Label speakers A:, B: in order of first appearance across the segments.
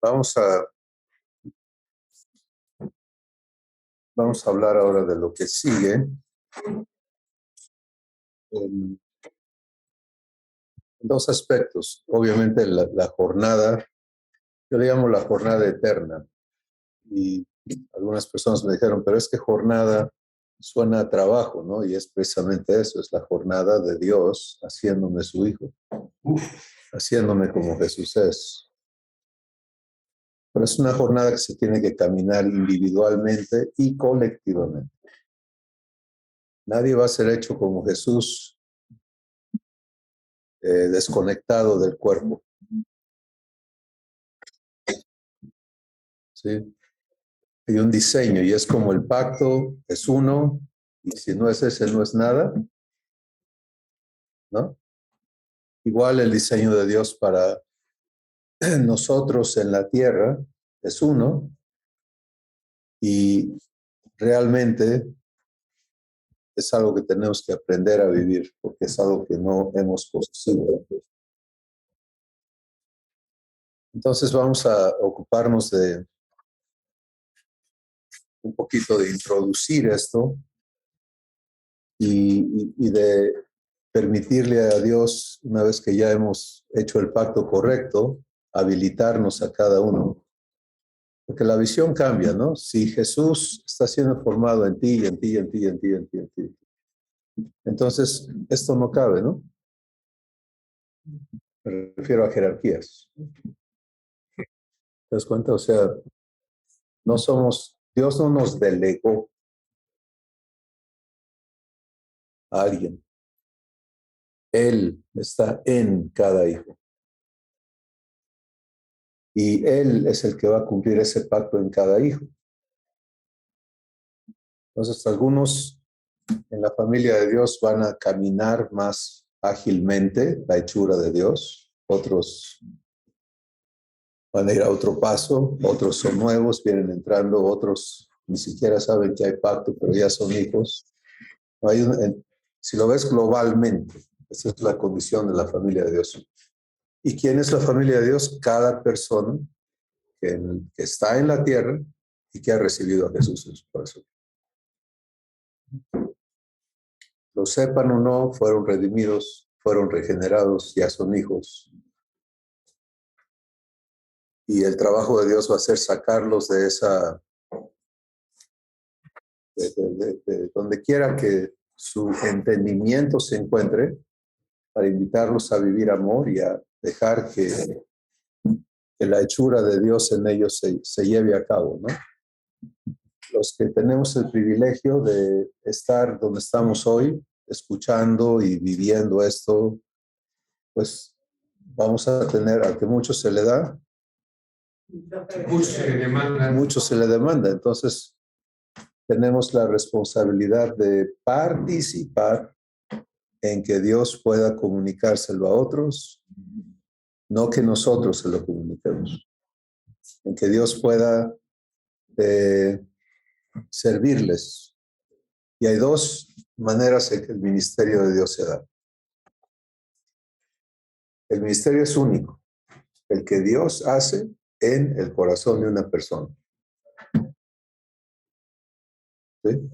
A: Vamos a, vamos a hablar ahora de lo que sigue en dos aspectos. Obviamente la jornada, yo le llamo la jornada eterna. Y algunas personas me dijeron, pero es que jornada suena a trabajo, ¿no? Y es precisamente eso, es la jornada de Dios haciéndome su hijo, haciéndome como Jesús es. Pero es una jornada que se tiene que caminar individualmente y colectivamente. Nadie va a ser hecho como Jesús, desconectado del cuerpo. ¿Sí? Hay un diseño y es como el pacto, es uno, y si no es ese, no es nada, ¿no? Igual el diseño de Dios para nosotros en la tierra es uno, y realmente es algo que tenemos que aprender a vivir, porque es algo que no hemos conocido. Entonces vamos a ocuparnos de un poquito de introducir esto y de permitirle a Dios, una vez que ya hemos hecho el pacto correcto, habilitarnos a cada uno. Porque la visión cambia, ¿no? Si Jesús está siendo formado en ti, en ti, en ti, en ti, en ti, en ti, entonces esto no cabe, ¿no? Me refiero a jerarquías. ¿Te das cuenta? O sea, no somos, Dios no nos delegó a alguien. Él está en cada hijo. Y Él es el que va a cumplir ese pacto en cada hijo. Entonces, algunos en la familia de Dios van a caminar más ágilmente la hechura de Dios. Otros van a ir a otro paso. Otros son nuevos, vienen entrando. Otros ni siquiera saben que hay pacto, pero ya son hijos. Si lo ves globalmente, esa es la condición de la familia de Dios. ¿Y quién es la familia de Dios? Cada persona que está en la tierra y que ha recibido a Jesús en su corazón. Lo sepan o no, fueron redimidos, fueron regenerados, ya son hijos. Y el trabajo de Dios va a ser sacarlos de esa, de donde quiera que su entendimiento se encuentre, para invitarlos a vivir amor y a dejar que la hechura de Dios en ellos se lleve a cabo, ¿no? Los que tenemos el privilegio de estar donde estamos hoy, escuchando y viviendo esto, pues vamos a tener, a que mucho se le da, mucho se le demanda. Entonces, tenemos la responsabilidad de participar en que Dios pueda comunicárselo a otros, no que nosotros se lo comuniquemos, en que Dios pueda servirles. Y hay dos maneras en que el ministerio de Dios se da. El ministerio es único, el que Dios hace en el corazón de una persona. ¿Sí?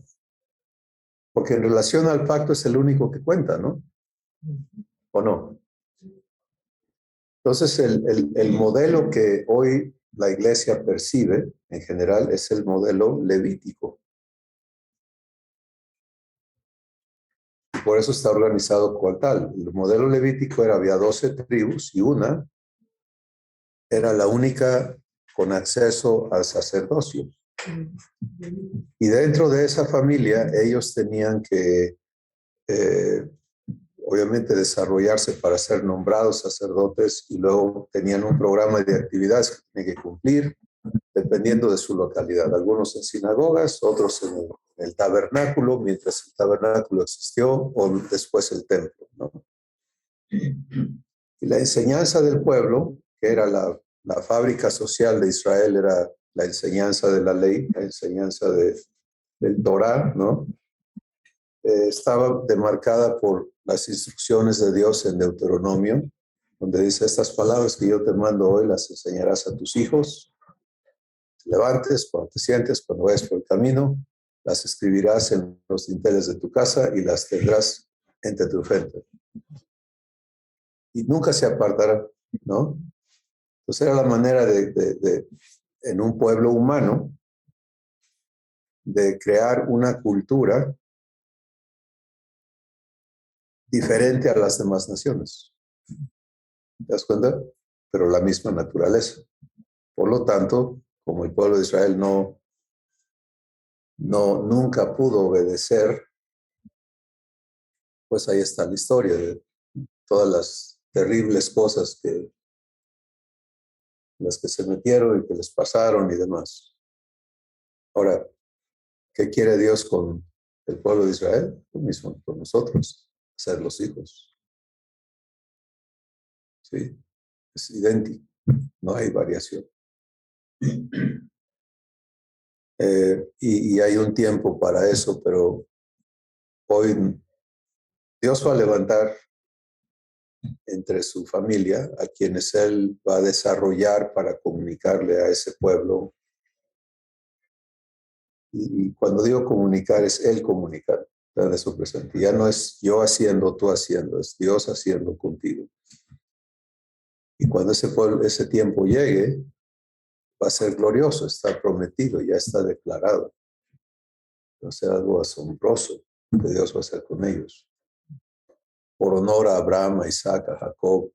A: Porque en relación al pacto es el único que cuenta, ¿no? ¿O no? Entonces, el modelo que hoy la iglesia percibe en general es el modelo levítico. Y por eso está organizado como tal. El modelo levítico había 12 tribus y una era la única con acceso al sacerdocio. Y dentro de esa familia ellos tenían que, obviamente, desarrollarse para ser nombrados sacerdotes, y luego tenían un programa de actividades que tenían que cumplir dependiendo de su localidad. Algunos en sinagogas, otros en el tabernáculo, mientras el tabernáculo existió, o después el templo, ¿no? Y la enseñanza del pueblo, que era la fábrica social de Israel, era la enseñanza de la ley, la enseñanza del Torá, ¿no? Estaba demarcada por las instrucciones de Dios en Deuteronomio, donde dice: estas palabras que yo te mando hoy las enseñarás a tus hijos. Te levantes, cuando te sientes, cuando vayas por el camino, las escribirás en los dinteles de tu casa y las tendrás entre tu frente. Y nunca se apartarán, ¿no? Entonces era la manera en un pueblo humano, de crear una cultura diferente a las demás naciones. ¿Te das cuenta? Pero la misma naturaleza. Por lo tanto, como el pueblo de Israel nunca pudo obedecer, pues ahí está la historia de todas las terribles cosas las que se metieron y que les pasaron y demás. Ahora, ¿qué quiere Dios con el pueblo de Israel? Lo mismo con nosotros, ser los hijos. Sí, es idéntico, no hay variación. Y hay un tiempo para eso, pero hoy Dios va a levantar entre su familia a quienes Él va a desarrollar para comunicarle a ese pueblo. Y cuando digo comunicar, es Él comunicar, de su presente. Ya no es yo haciendo, tú haciendo, es Dios haciendo contigo. Y cuando ese tiempo llegue, va a ser glorioso, está prometido, ya está declarado. Va a ser algo asombroso que Dios va a hacer con ellos. Por honor a Abraham, a Isaac, a Jacob,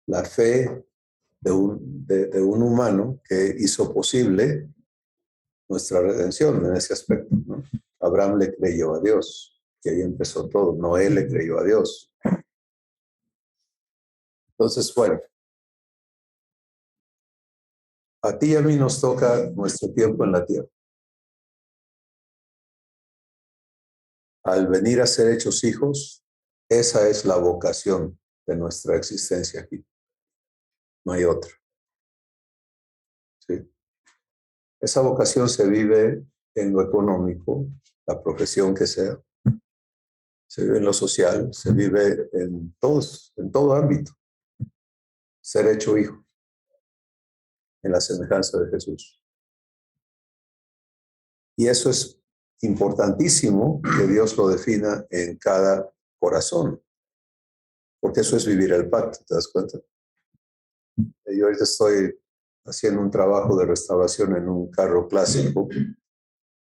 A: la fe de un humano que hizo posible nuestra redención en ese aspecto, ¿no? Abraham le creyó a Dios, que ahí empezó todo. Noé le creyó a Dios. Entonces, bueno, a ti y a mí nos toca nuestro tiempo en la tierra. Al venir a ser hechos hijos, esa es la vocación de nuestra existencia aquí. No hay otra. ¿Sí? Esa vocación se vive en lo económico, la profesión que sea, se vive en lo social, se vive en todo ámbito. Ser hecho hijo, en la semejanza de Jesús. Y eso es importantísimo que Dios lo defina en cada corazón, porque eso es vivir el pacto, ¿te das cuenta? Yo ahorita estoy haciendo un trabajo de restauración en un carro clásico,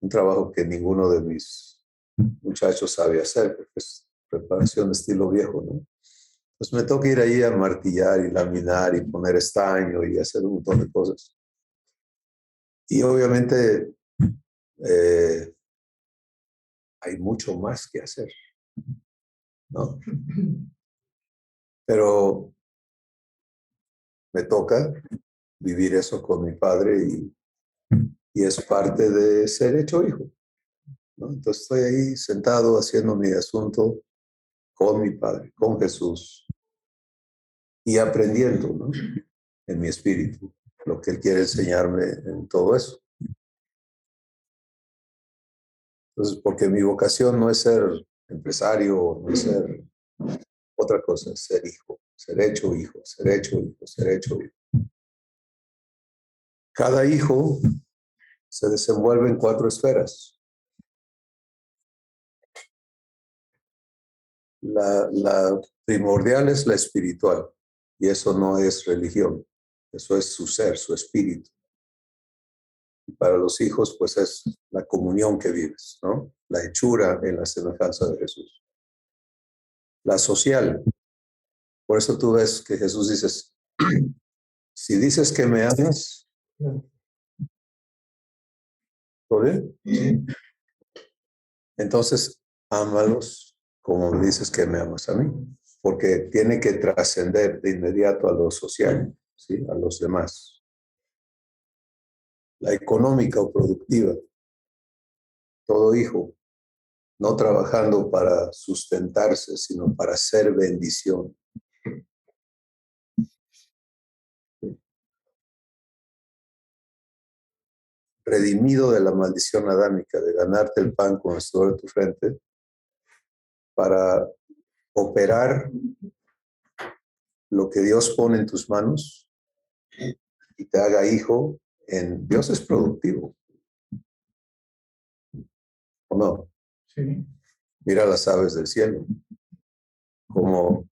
A: un trabajo que ninguno de mis muchachos sabe hacer, porque es preparación de estilo viejo, ¿no? Pues me toca ir ahí a martillar y laminar y poner estaño y hacer un montón de cosas. Y obviamente hay mucho más que hacer, ¿no? Pero me toca vivir eso con mi padre y es parte de ser hecho hijo, ¿no? Entonces estoy ahí sentado haciendo mi asunto con mi padre, con Jesús y aprendiendo, ¿no? En mi espíritu lo que Él quiere enseñarme en todo eso. Entonces, porque mi vocación no es ser empresario, no es ser otra cosa, es ser hijo, ser hecho hijo, ser hecho hijo, ser hecho hijo. Cada hijo se desenvuelve en 4 esferas. La primordial es la espiritual, y eso no es religión, eso es su ser, su espíritu. Y para los hijos, pues es la comunión que vives, ¿no? La hechura en la semejanza de Jesús. La social, por eso tú ves que Jesús dice, si dices que me amas, ¿todo bien? Sí. Entonces, ámalos como me dices que me amas a mí, porque tiene que trascender de inmediato a lo social, ¿sí? A los demás. La económica o productiva, todo hijo, no trabajando para sustentarse, sino para ser bendición. Redimido de la maldición adámica, de ganarte el pan con el sudor de tu frente, para operar lo que Dios pone en tus manos y te haga hijo, en Dios es productivo, ¿o no?
B: Sí.
A: Mira las aves del cielo, como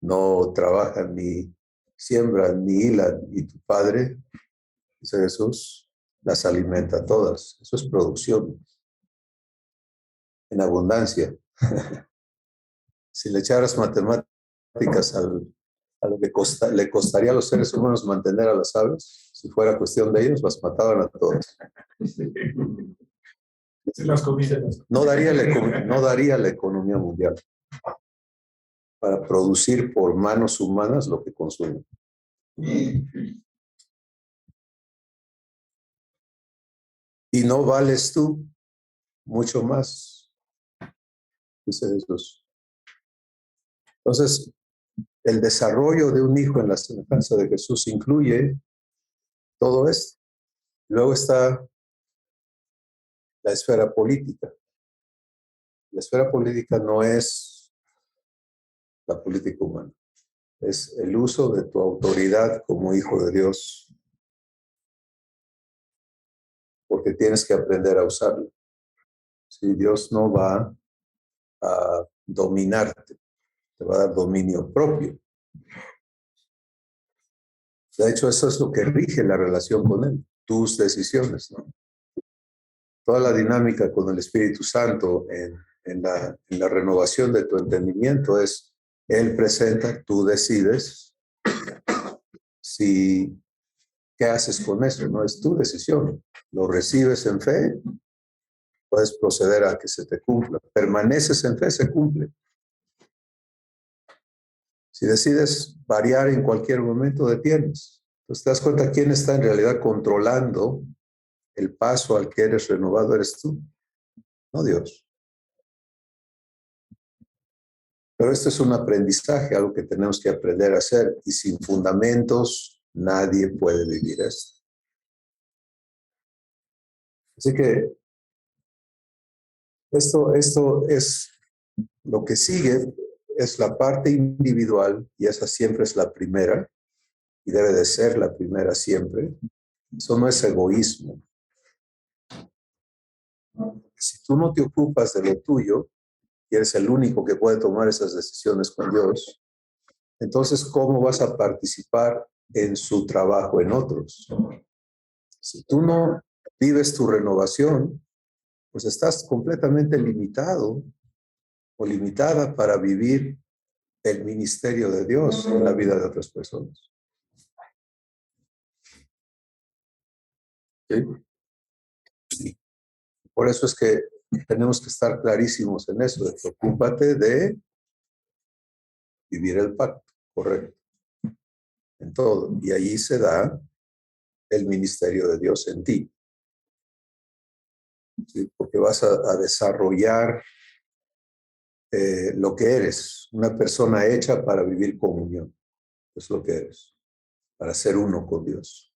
A: no trabajan ni siembran ni hilan, y tu Padre, dice Jesús, las alimenta todas. Eso es producción en abundancia. Si le echaras matemáticas a lo que le costaría a los seres humanos mantener a las aves, si fuera cuestión de ellos, las mataban a todas.
B: Se las comían.
A: No daría la economía mundial para producir por manos humanas lo que consumen. Y no vales tú mucho más, dice Jesús. Entonces, el desarrollo de un hijo en la semejanza de Jesús incluye todo esto. Luego está la esfera política. La esfera política no es la política humana, es el uso de tu autoridad como hijo de Dios, porque tienes que aprender a usarla. Si Dios no va a dominarte, te va a dar dominio propio. De hecho, eso es lo que rige la relación con Él, tus decisiones, ¿no? Toda la dinámica con el Espíritu Santo en la renovación de tu entendimiento es, Él presenta, tú decides si, qué haces con eso, ¿no? Es tu decisión. Lo recibes en fe, puedes proceder a que se te cumpla. Permaneces en fe, se cumple. Si decides variar en cualquier momento, detienes. Entonces te das cuenta quién está en realidad controlando el paso al que eres renovado, eres tú, no Dios. Pero esto es un aprendizaje, algo que tenemos que aprender a hacer, y sin fundamentos nadie puede vivir esto. Así que esto es lo que sigue, es la parte individual, y esa siempre es la primera, y debe de ser la primera siempre. Eso no es egoísmo. Si tú no te ocupas de lo tuyo, y eres el único que puede tomar esas decisiones con Dios, entonces, ¿cómo vas a participar en su trabajo en otros? Si tú no vives tu renovación, pues estás completamente limitado o limitada para vivir el ministerio de Dios en la vida de otras personas. ¿Sí? Por eso es que tenemos que estar clarísimos en eso, de que ocúpate de vivir el pacto, correcto, en todo. Y allí se da el ministerio de Dios en ti. ¿Sí? Porque vas a desarrollar lo que eres, una persona hecha para vivir comunión. Es lo que eres, para ser uno con Dios.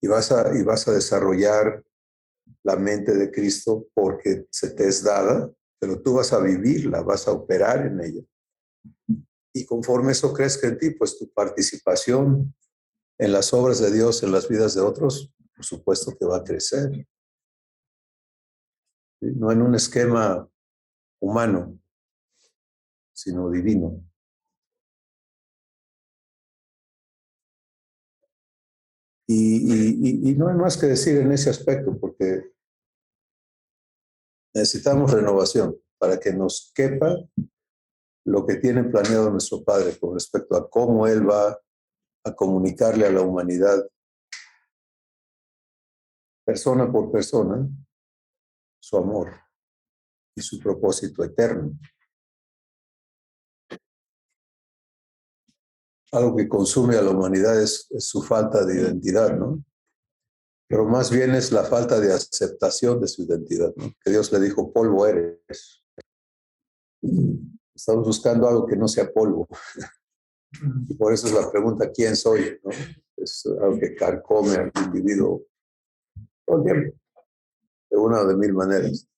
A: Y vas a desarrollar la mente de Cristo porque se te es dada, pero tú vas a vivirla, vas a operar en ella. Y conforme eso crezca en ti, pues tu participación en las obras de Dios, en las vidas de otros, por supuesto que va a crecer. ¿Sí? No en un esquema humano, sino divino. Y no hay más que decir en ese aspecto, porque necesitamos renovación para que nos quepa lo que tiene planeado nuestro Padre con respecto a cómo Él va a comunicarle a la humanidad, persona por persona, su amor y su propósito eterno. Algo que consume a la humanidad es su falta de identidad, ¿no? Pero más bien es la falta de aceptación de su identidad, ¿no? Que Dios le dijo, polvo eres. Estamos buscando algo que no sea polvo. Y por eso es la pregunta, ¿quién soy? ¿No? Es algo que carcome al individuo todo el tiempo, de una o de mil maneras.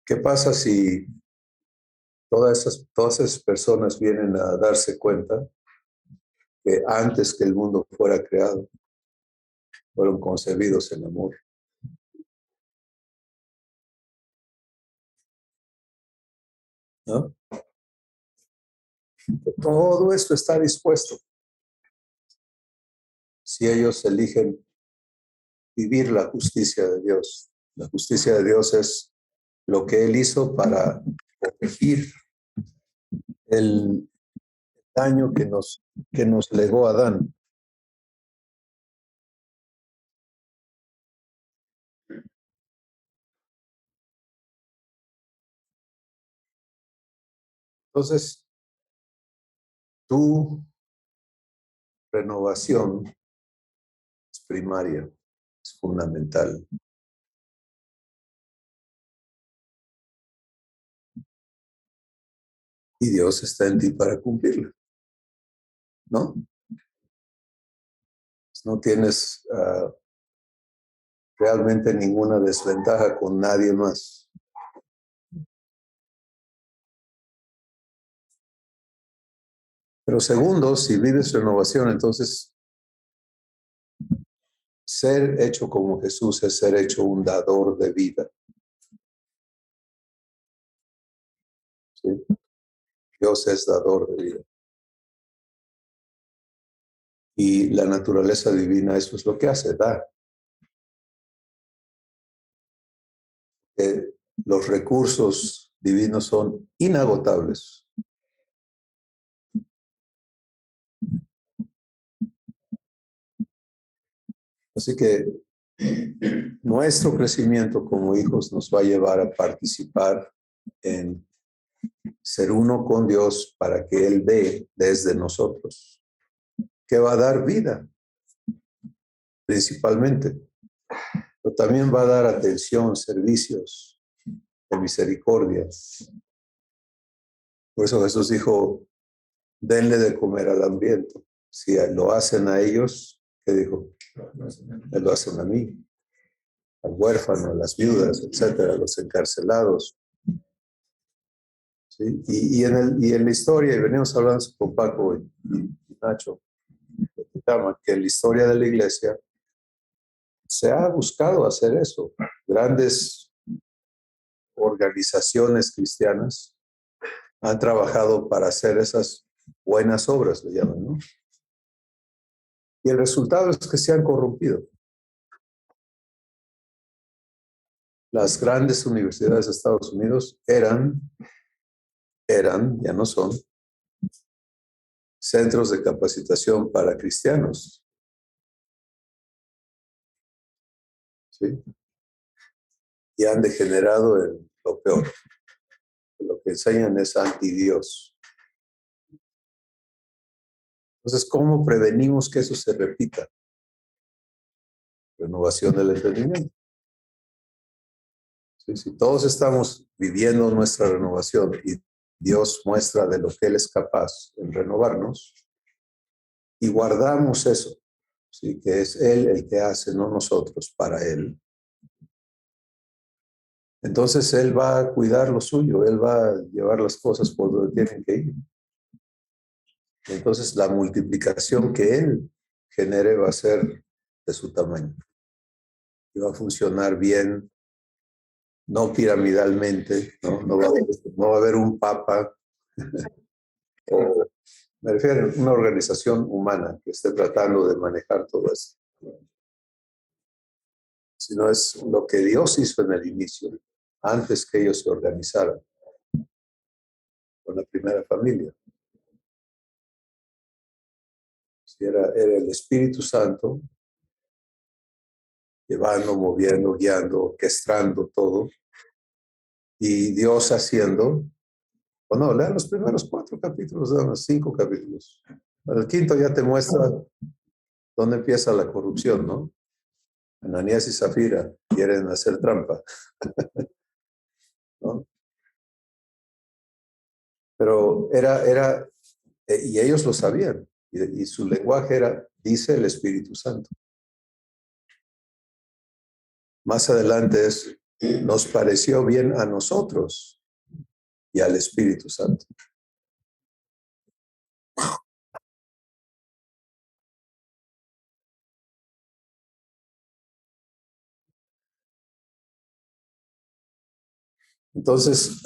A: ¿Qué pasa si todas esas personas vienen a darse cuenta que antes que el mundo fuera creado, fueron concebidos en amor. ¿No? Todo esto está dispuesto si ellos eligen vivir la justicia de Dios. La justicia de Dios es lo que Él hizo para corregir el daño que nos legó Adán. Entonces, tu renovación es primaria, es fundamental. Y Dios está en ti para cumplirla, ¿no? No tienes realmente ninguna desventaja con nadie más. Pero segundo, si vives renovación, entonces ser hecho como Jesús es ser hecho un dador de vida. ¿Sí? Dios es dador de vida. Y la naturaleza divina eso es lo que hace, da. Los recursos divinos son inagotables. Así que nuestro crecimiento como hijos nos va a llevar a participar en ser uno con Dios para que Él dé desde nosotros, que va a dar vida principalmente, pero también va a dar atención, servicios de misericordia. Por eso Jesús dijo, denle de comer al hambriento. Si lo hacen a ellos, ¿qué dijo? Me lo hacen a mí, al huérfano, a las viudas, etcétera, a los encarcelados. ¿Sí? Y en la historia, y venimos hablando con Paco y Nacho, que en la historia de la iglesia se ha buscado hacer eso. Grandes organizaciones cristianas han trabajado para hacer esas buenas obras, le llaman, ¿no? Y el resultado es que se han corrompido. Las grandes universidades de Estados Unidos eran, ya no son, centros de capacitación para cristianos. ¿Sí? Y han degenerado en lo peor. Lo que enseñan es anti-Dios. Entonces, ¿cómo prevenimos que eso se repita? Renovación del entendimiento. ¿Sí? Si todos estamos viviendo nuestra renovación y Dios muestra de lo que Él es capaz en renovarnos, y guardamos eso, ¿sí? Que es Él el que hace, no nosotros, para Él. Entonces Él va a cuidar lo suyo, Él va a llevar las cosas por donde tienen que ir. Entonces la multiplicación que Él genere va a ser de su tamaño. Y va a funcionar bien, no piramidalmente, ¿no? No va a haber un papa, o, me refiero a una organización humana que esté tratando de manejar todo esto. Sino es lo que Dios hizo en el inicio, antes que ellos se organizaran con la primera familia. Si era el Espíritu Santo llevando, moviendo, guiando, orquestando todo, y Dios haciendo, o no, lean los primeros 4 capítulos, lean los 5 capítulos. El quinto ya te muestra dónde empieza la corrupción, ¿no? Ananías y Zafira quieren hacer trampa, ¿no? Pero y ellos lo sabían, y su lenguaje era, dice el Espíritu Santo. Más adelante nos pareció bien a nosotros y al Espíritu Santo. Entonces,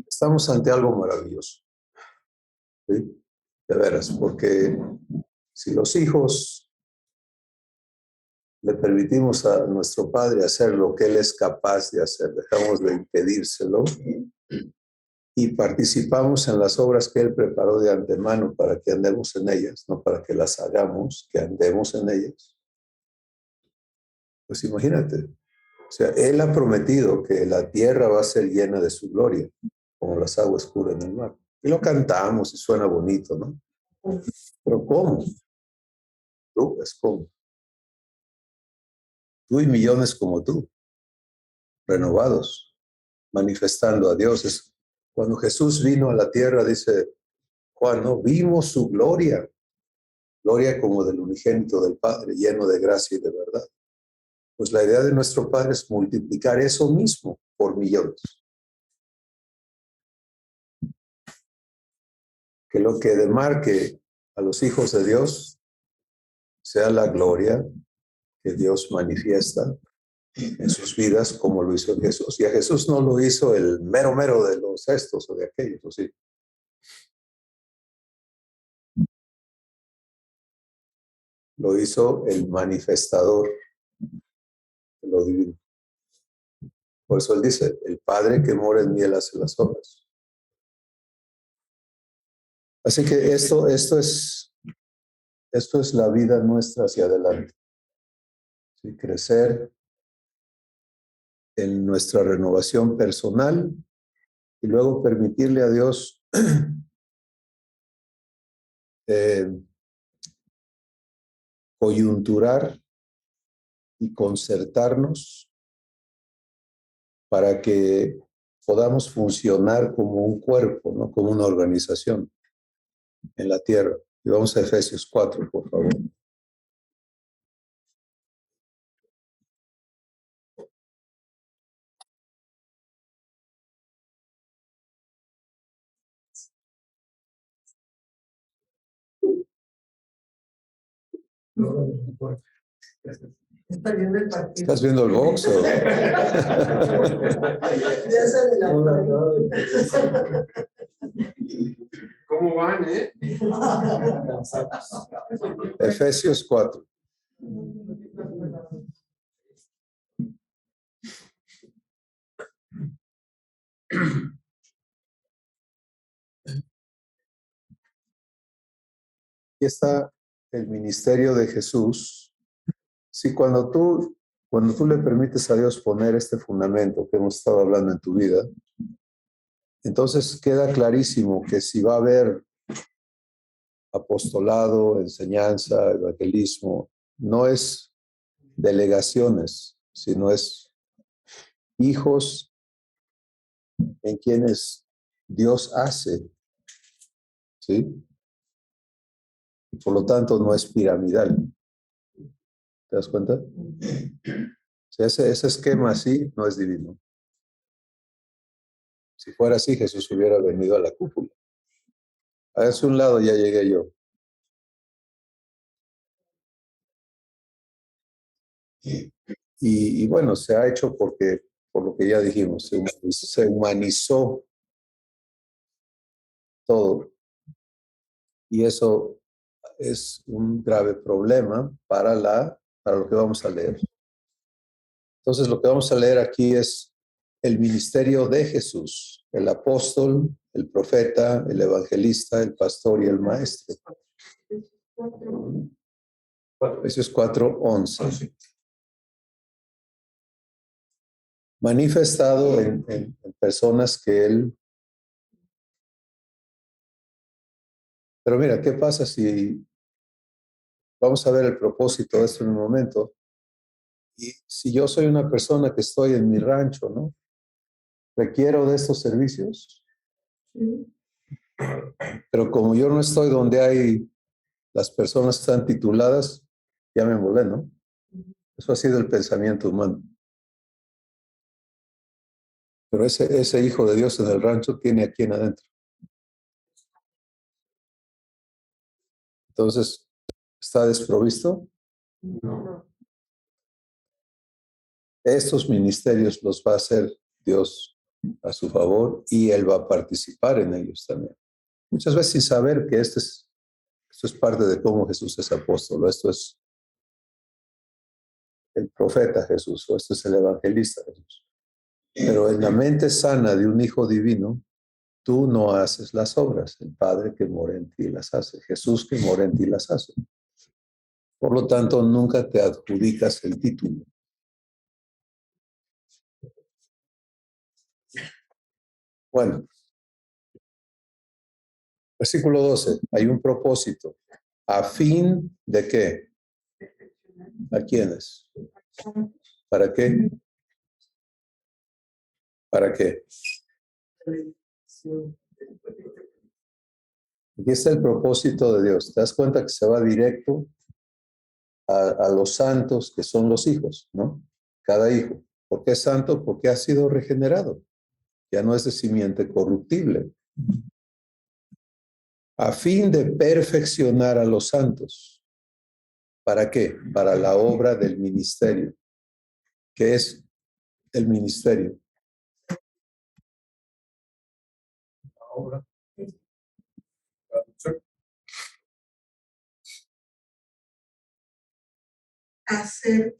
A: estamos ante algo maravilloso, ¿sí? De veras, porque si los hijos le permitimos a nuestro Padre hacer lo que Él es capaz de hacer, dejamos de impedírselo y participamos en las obras que Él preparó de antemano para que andemos en ellas, no para que las hagamos, que andemos en ellas. Pues imagínate, o sea, Él ha prometido que la tierra va a ser llena de su gloria, como las aguas cubren el mar. Y lo cantamos y suena bonito, ¿no? Pero ¿cómo? Tú, es como. Tú y millones como tú, renovados, manifestando a Dios. Es cuando Jesús vino a la tierra, dice Juan, ¿no? Vimos su gloria, gloria como del unigénito del Padre, lleno de gracia y de verdad. Pues la idea de nuestro Padre es multiplicar eso mismo por millones. Que lo que demarque a los hijos de Dios sea la gloria que Dios manifiesta en sus vidas como lo hizo Jesús. Y a Jesús no lo hizo el mero mero de los estos o de aquellos, ¿o sí? Lo hizo el manifestador de lo divino. Por eso él dice, el Padre que mora en mí, él hace las obras. Así que esto es la vida nuestra hacia adelante. ¿Sí? Crecer en nuestra renovación personal y luego permitirle a Dios coyunturar y concertarnos para que podamos funcionar como un cuerpo, ¿no? Como una organización en la tierra. Y vamos a Efesios 4, por favor.
B: Está viendo el partido.
A: ¿Estás viendo el box? O?
B: ¿Cómo van,
A: Efesios 4. Aquí está el ministerio de Jesús. Si cuando tú le permites a Dios poner este fundamento que hemos estado hablando en tu vida, entonces queda clarísimo que si va a haber apostolado, enseñanza, evangelismo, no es delegaciones, sino es hijos en quienes Dios hace, ¿sí? Y por lo tanto no es piramidal. ¿Te das cuenta? O sea, ese esquema así no es divino. Si fuera así, Jesús hubiera venido a la cúpula. Háganse un lado, ya llegué yo. Y bueno, se ha hecho por lo que ya dijimos, se humanizó todo. Y eso es un grave problema para lo que vamos a leer. Entonces, lo que vamos a leer aquí es el ministerio de Jesús, el apóstol, el profeta, el evangelista, el pastor y el maestro. Efesios 4:11. Manifestado en personas que él... Pero mira, ¿qué pasa si... Vamos a ver el propósito de esto en un momento. Y si yo soy una persona que estoy en mi rancho, ¿no? ¿Requiero de estos servicios? Pero como yo no estoy donde hay las personas que están tituladas, ya me envolé, ¿no? Eso ha sido el pensamiento humano. Pero ese hijo de Dios en el rancho tiene a quién adentro. Entonces, ¿está desprovisto?
B: No.
A: Estos ministerios los va a hacer Dios a su favor y Él va a participar en ellos también. Muchas veces sin saber que esto es parte de cómo Jesús es apóstol, esto es el profeta Jesús, o esto es el evangelista Jesús. Pero en la mente sana de un hijo divino, tú no haces las obras, el Padre que mora en ti las hace, Jesús que mora en ti las hace. Por lo tanto, nunca te adjudicas el título. Bueno, versículo 12, hay un propósito. ¿A fin de qué? ¿A quiénes? ¿Para qué? ¿Para qué? Aquí está el propósito de Dios. ¿Te das cuenta que se va directo a los santos que son los hijos, ¿no? Cada hijo. ¿Por qué es santo? Porque ha sido regenerado. Ya no es de simiente corruptible. A fin de perfeccionar a los santos. ¿Para qué? Para la obra del ministerio. ¿Qué es el ministerio? La obra.
B: Hacer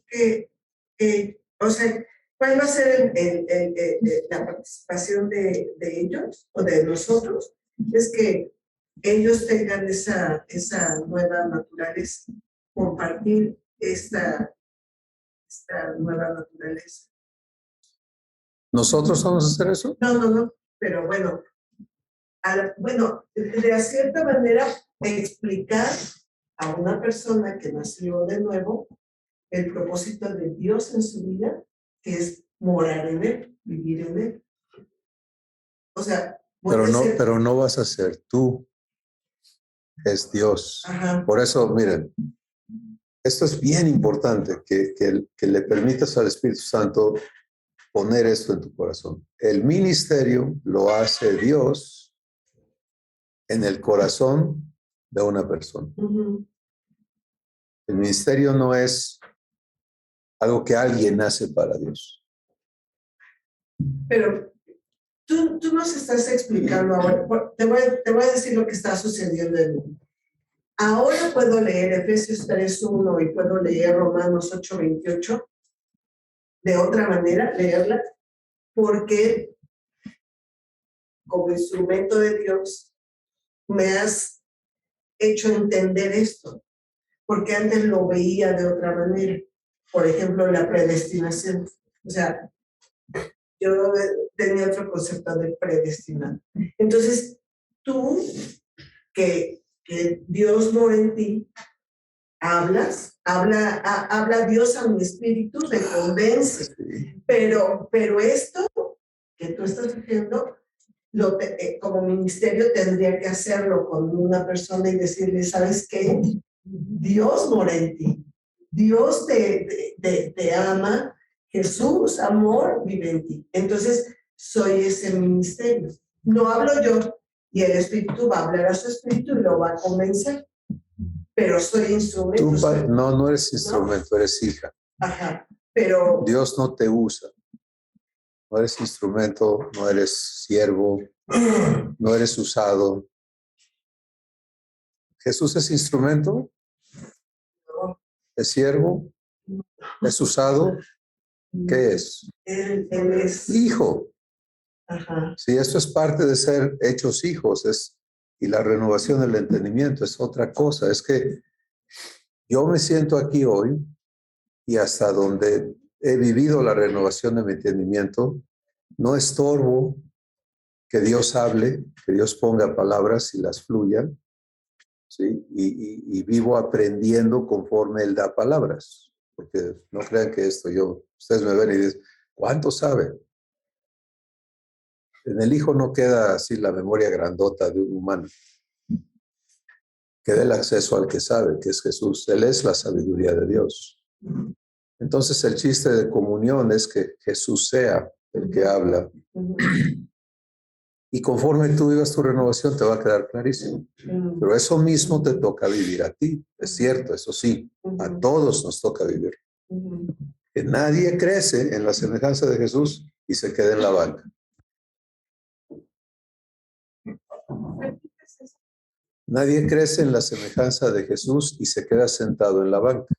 B: o sea, ¿cuál va a ser la participación de ellos o de nosotros? Es que ellos tengan esa nueva naturaleza, compartir esta nueva naturaleza.
A: ¿Nosotros vamos a hacer eso?
B: No, pero bueno, de cierta manera explicar a una persona que nació de nuevo el propósito de Dios en su vida, que es morar en él, vivir en él. O sea,
A: pero no vas a ser tú, es Dios.
B: Ajá.
A: Por eso, miren, esto es bien importante, que le permitas al Espíritu Santo poner esto en tu corazón. El ministerio lo hace Dios en el corazón de una persona.
B: Uh-huh.
A: El ministerio no es algo que alguien hace para Dios.
B: Pero tú nos estás explicando ahora, te voy a decir lo que está sucediendo en mí. Ahora puedo leer Efesios 3:1 y puedo leer Romanos 8:28 de otra manera, leerla, porque como instrumento de Dios me has hecho entender esto, porque antes lo veía de otra manera. Por ejemplo, la predestinación. O sea, yo tenía otro concepto de predestinado. Entonces, tú, que Dios mora en ti, habla Dios a mi espíritu, me convence. Pero esto que tú estás haciendo, como ministerio tendría que hacerlo con una persona y decirle, ¿sabes qué? Dios mora en ti. Dios te ama. Jesús, amor, vive en ti. Entonces, soy ese ministerio. No hablo yo y el Espíritu va a hablar a su espíritu y lo va a convencer. Pero soy instrumento.
A: No eres instrumento, no. Eres hija.
B: Ajá, pero...
A: Dios no te usa. No eres instrumento, no eres siervo, no eres usado. ¿Jesús es instrumento? ¿Es siervo? ¿Es usado? ¿Qué es?
B: Él es
A: hijo.
B: Ajá.
A: Sí, esto es parte de ser hechos hijos, y la renovación del entendimiento es otra cosa. Es que yo me siento aquí hoy y hasta donde he vivido la renovación de mi entendimiento, no estorbo que Dios hable, que Dios ponga palabras y las fluyan, ¿sí? Y vivo aprendiendo conforme Él da palabras. Porque no crean que ustedes me ven y dicen, ¿cuánto sabe? En el hijo no queda así la memoria grandota de un humano. Queda el acceso al que sabe, que es Jesús. Él es la sabiduría de Dios. Entonces el chiste de comunión es que Jesús sea el que habla
B: Ujú.
A: Y conforme tú vivas tu renovación, te va a quedar clarísimo. Pero eso mismo te toca vivir a ti. Es cierto, eso sí. A todos nos toca vivir. Que nadie crece en la semejanza de Jesús y se quede en la banca. Nadie crece en la semejanza de Jesús y se queda sentado en la banca.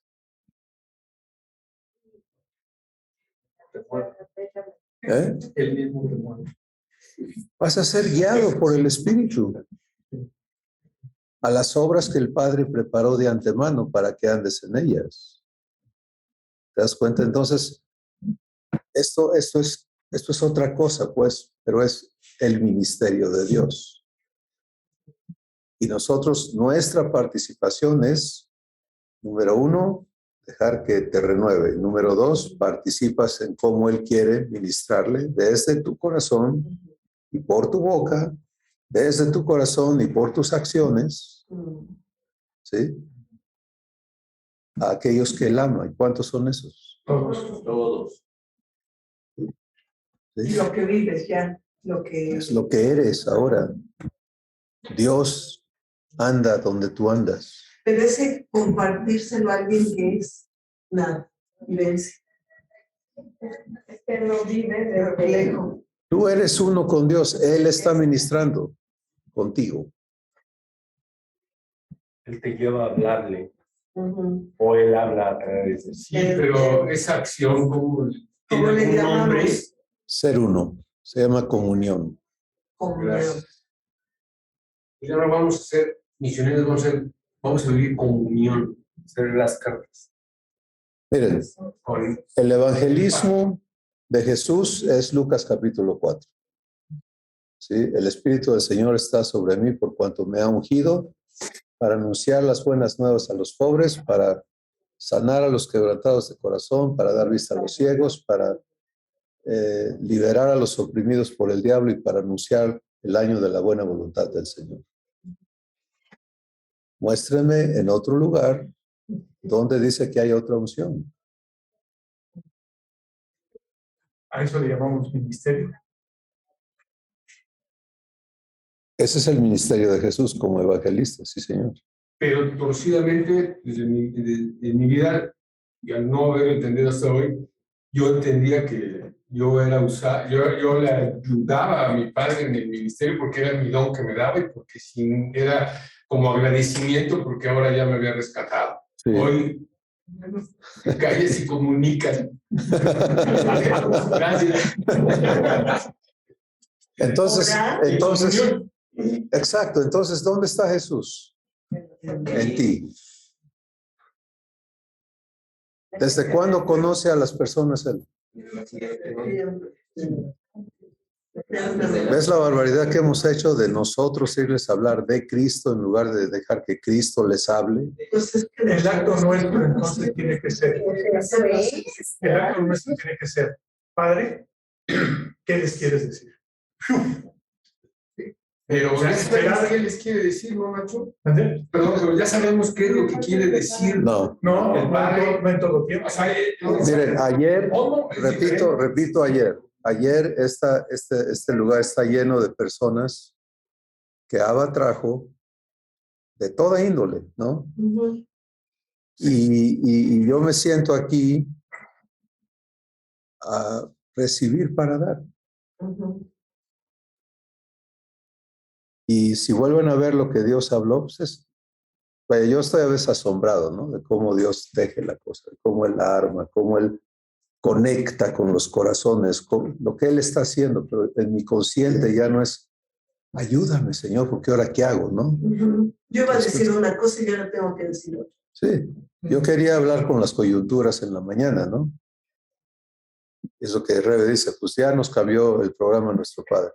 A: ¿Eh?
C: El mismo demonio.
A: Vas a ser guiado por el Espíritu a las obras que el Padre preparó de antemano para que andes en ellas. ¿Te das cuenta? Entonces, esto es otra cosa, pues, pero es el ministerio de Dios. Y nosotros, nuestra participación es, número 1, dejar que te renueve. Número 2, participas en cómo Él quiere ministrarle desde tu corazón y por tu boca, desde tu corazón y por tus acciones, ¿sí? A aquellos que Él ama. ¿Y cuántos son esos?
C: Todos.
B: ¿Sí? Lo que vives ya, lo que...
A: Es lo que eres ahora. Dios anda donde tú andas.
B: Pero ese compartírselo a alguien que es nada, vivencia. Es que no vive de lejos.
A: Tú eres uno con Dios. Él está ministrando contigo.
C: Él te lleva a hablarle. O él habla a través de sí. Pero esa acción, ¿cómo
B: le llamamos?
A: Ser uno. Se llama comunión.
C: Gracias. Y ahora vamos a ser misioneros, vamos a vivir comunión, hacer las cartas.
A: Miren, el evangelismo de Jesús es Lucas capítulo 4. ¿Sí? El Espíritu del Señor está sobre mí por cuanto me ha ungido para anunciar las buenas nuevas a los pobres, para sanar a los quebrantados de corazón, para dar vista a los ciegos, para liberar a los oprimidos por el diablo y para anunciar el año de la buena voluntad del Señor. Muéstreme en otro lugar donde dice que hay otra unción.
C: A eso le llamamos ministerio.
A: Ese es el ministerio de Jesús como evangelista, sí, Señor.
C: Pero torcidamente, en mi vida, y al no haber entendido hasta hoy, yo entendía que yo le ayudaba a mi padre en el ministerio porque era mi don que me daba y porque era como agradecimiento porque ahora ya me había rescatado. Sí. Hoy calles y comunican. Gracias.
A: Entonces, exacto. Entonces, ¿dónde está Jesús? En ti. ¿Desde cuándo conoce a las personas Él? ¿Ves la barbaridad que hemos hecho de nosotros irles a hablar de Cristo en lugar de dejar que Cristo les hable?
C: El acto nuestro entonces tiene que ser. El acto nuestro tiene que ser, Padre, ¿qué les quieres decir? Pero ¿qué les quiere decir, no, Nacho? Perdón, pero ya sabemos qué es lo que quiere decir.
A: No,
C: el Padre no en todo tiempo.
A: Miren, ayer, repito ayer este lugar está lleno de personas que Abba trajo de toda índole, ¿no? Y yo me siento aquí a recibir para dar. Y si vuelven a ver lo que Dios habló, pues yo estoy a veces asombrado, ¿no? De cómo Dios teje la cosa, de cómo Él la arma, cómo Él conecta con los corazones, con lo que Él está haciendo, pero en mi consciente ya no es, ayúdame, Señor, porque ahora qué hago, ¿no?
B: Yo iba a decir una cosa y ahora tengo que decir otra.
A: Sí, yo quería hablar con las coyunturas en la mañana, ¿no? Eso que Rebe dice, pues ya nos cambió el programa nuestro Padre.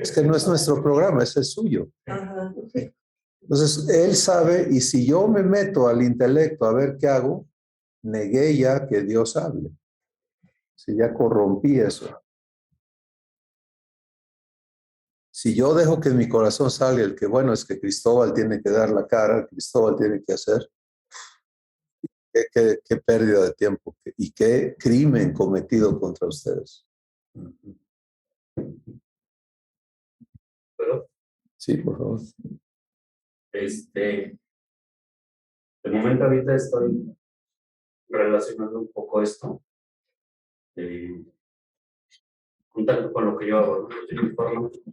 A: Es que no es nuestro programa, es el suyo.
B: Ajá.
A: Entonces, Él sabe, y si yo me meto al intelecto a ver qué hago, negué ya que Dios hable. Si ya corrompí eso. Si yo dejo que mi corazón salga, el que bueno es que Cristóbal tiene que dar la cara, Cristóbal tiene que hacer, qué pérdida de tiempo y qué crimen cometido contra ustedes.
D: Pero,
A: Sí, por favor.
D: de momento ahorita estoy relacionando un poco esto, contacto con lo que yo hago, ¿no? Yo soy informático.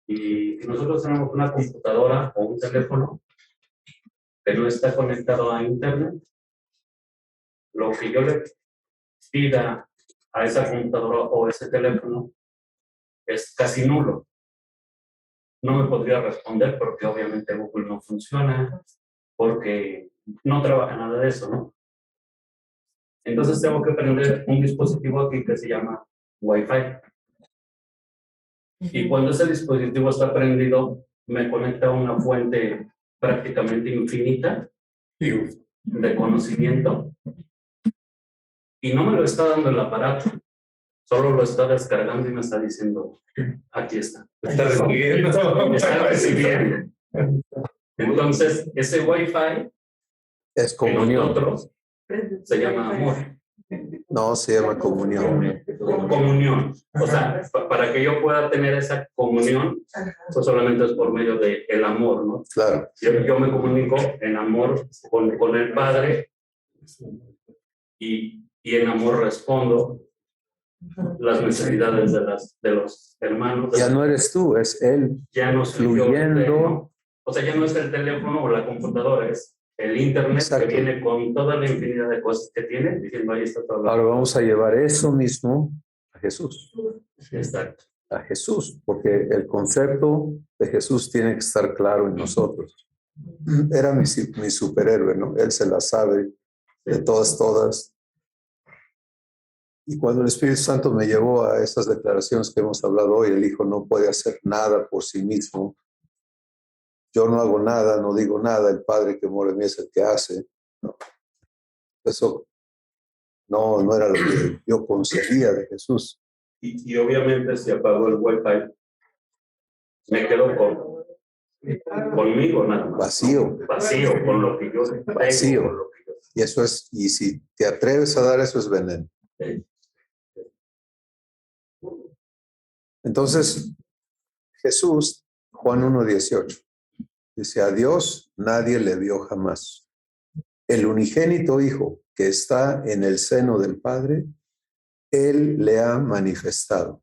D: Y nosotros tenemos una computadora o un teléfono que no está conectado a internet. Lo que yo le pida a esa computadora o ese teléfono es casi nulo. No me podría responder porque obviamente Google no funciona, porque no trabaja nada de eso, ¿no? Entonces tengo que prender un dispositivo aquí que se llama Wi-Fi. Y cuando ese dispositivo está prendido, me conecta a una fuente prácticamente infinita de conocimiento y no me lo está dando el aparato, solo lo está descargando y me está diciendo, aquí está.
C: Está recibiendo.
D: Está recibiendo. Entonces, ese Wi-Fi
A: Es
D: en
A: comunión.
D: nosotros se llama amor.
A: No, se llama comunión.
D: Comunión. O sea, para que yo pueda tener esa comunión, pues solamente es por medio del amor, ¿no?
A: Claro.
D: Yo me comunico en amor con el Padre y en amor respondo las necesidades de los hermanos.
A: Ya no eres tú, es Él
D: Ya no soy yo,
A: fluyendo.
D: ¿no? O sea, ya no es el teléfono o la computadora, es el internet.
A: Exacto.
D: Que viene con toda la infinidad de cosas que tiene, diciendo ahí está todo.
A: Ahora vamos a llevar eso mismo a Jesús.
D: Exacto.
A: A Jesús, porque el concepto de Jesús tiene que estar claro en nosotros. Era mi superhéroe, ¿no? Él se la sabe de todas. Y cuando el Espíritu Santo me llevó a esas declaraciones que hemos hablado hoy, el Hijo no puede hacer nada por sí mismo. Yo no hago nada, no digo nada, el Padre que mora en mí es el que hace. No. Eso no era lo que yo concebía de Jesús.
D: Y obviamente si apago el Wi-Fi, me quedo conmigo nada más.
A: Vacío.
D: Vacío, con lo que yo tengo,
A: Vacío.
D: con lo que yo
A: Y eso es, y si te atreves a dar eso es veneno.
D: sé.
A: Entonces, Jesús, Juan 1:18, dice, a Dios nadie le vio jamás. El unigénito Hijo que está en el seno del Padre, Él le ha manifestado.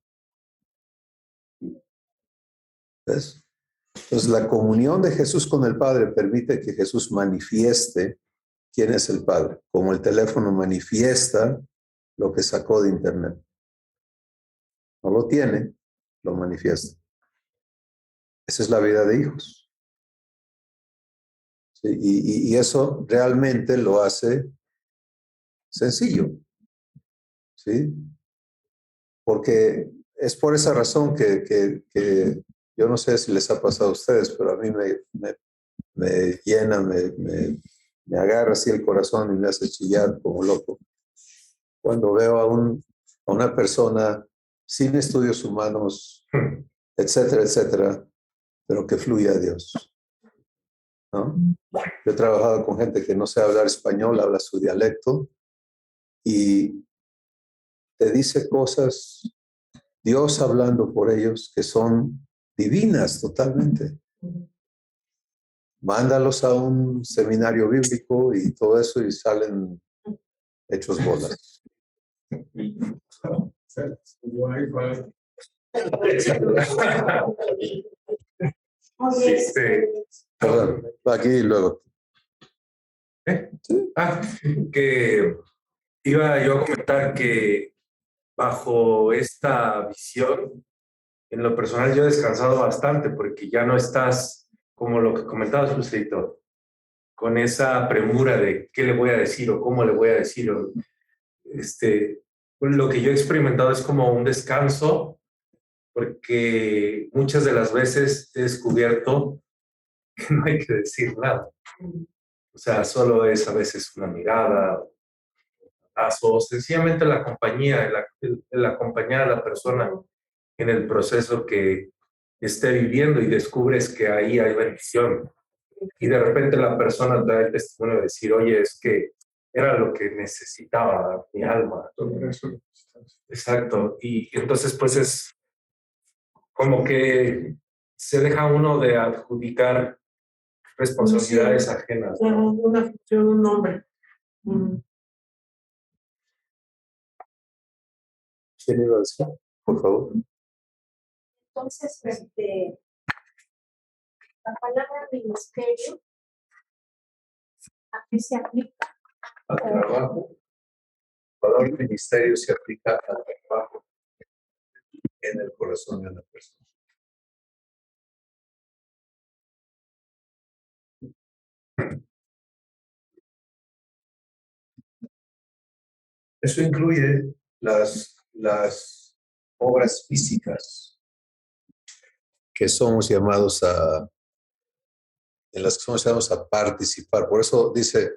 A: ¿Ves? Entonces, la comunión de Jesús con el Padre permite que Jesús manifieste quién es el Padre, como el teléfono manifiesta lo que sacó de internet. No lo tiene, lo manifiesta. Esa es la vida de hijos. Sí, y eso realmente lo hace sencillo. ¿Sí? Porque es por esa razón que yo no sé si les ha pasado a ustedes, pero a mí me llena, me agarra así el corazón y me hace chillar como loco. Cuando veo a una persona sin estudios humanos, etcétera, pero que fluye a Dios. ¿No? Yo he trabajado con gente que no sabe hablar español, habla su dialecto y te dice cosas, Dios hablando por ellos, que son divinas totalmente. Mándalos a un seminario bíblico y todo eso y salen hechos bolas.
C: Wi-Fi.
A: Perdón, aquí y luego.
E: Que iba yo a comentar que bajo esta visión, en lo personal yo he descansado bastante porque ya no estás, como lo que comentabas, Lucerito, con esa premura de qué le voy a decir o cómo le voy a decir. Lo que yo he experimentado es como un descanso porque muchas de las veces he descubierto que no hay que decir nada. O sea, solo es a veces una mirada, o sencillamente la compañía, el acompañar a la persona en el proceso que esté viviendo y descubres que ahí hay bendición. Y de repente la persona da el testimonio de decir, oye, es que era lo que necesitaba mi alma. Exacto. Y entonces pues es como que se deja uno de adjudicar responsabilidades ajenas, ¿no?
B: Una función, un nombre.
A: ¿Quién iba a decir? Por favor.
F: Entonces, la palabra ministerio, ¿a qué se aplica?
A: Al trabajo. La palabra ministerio se aplica al trabajo en el corazón de una persona. Eso incluye las obras físicas que somos llamados en las que somos llamados a participar. Por eso dice,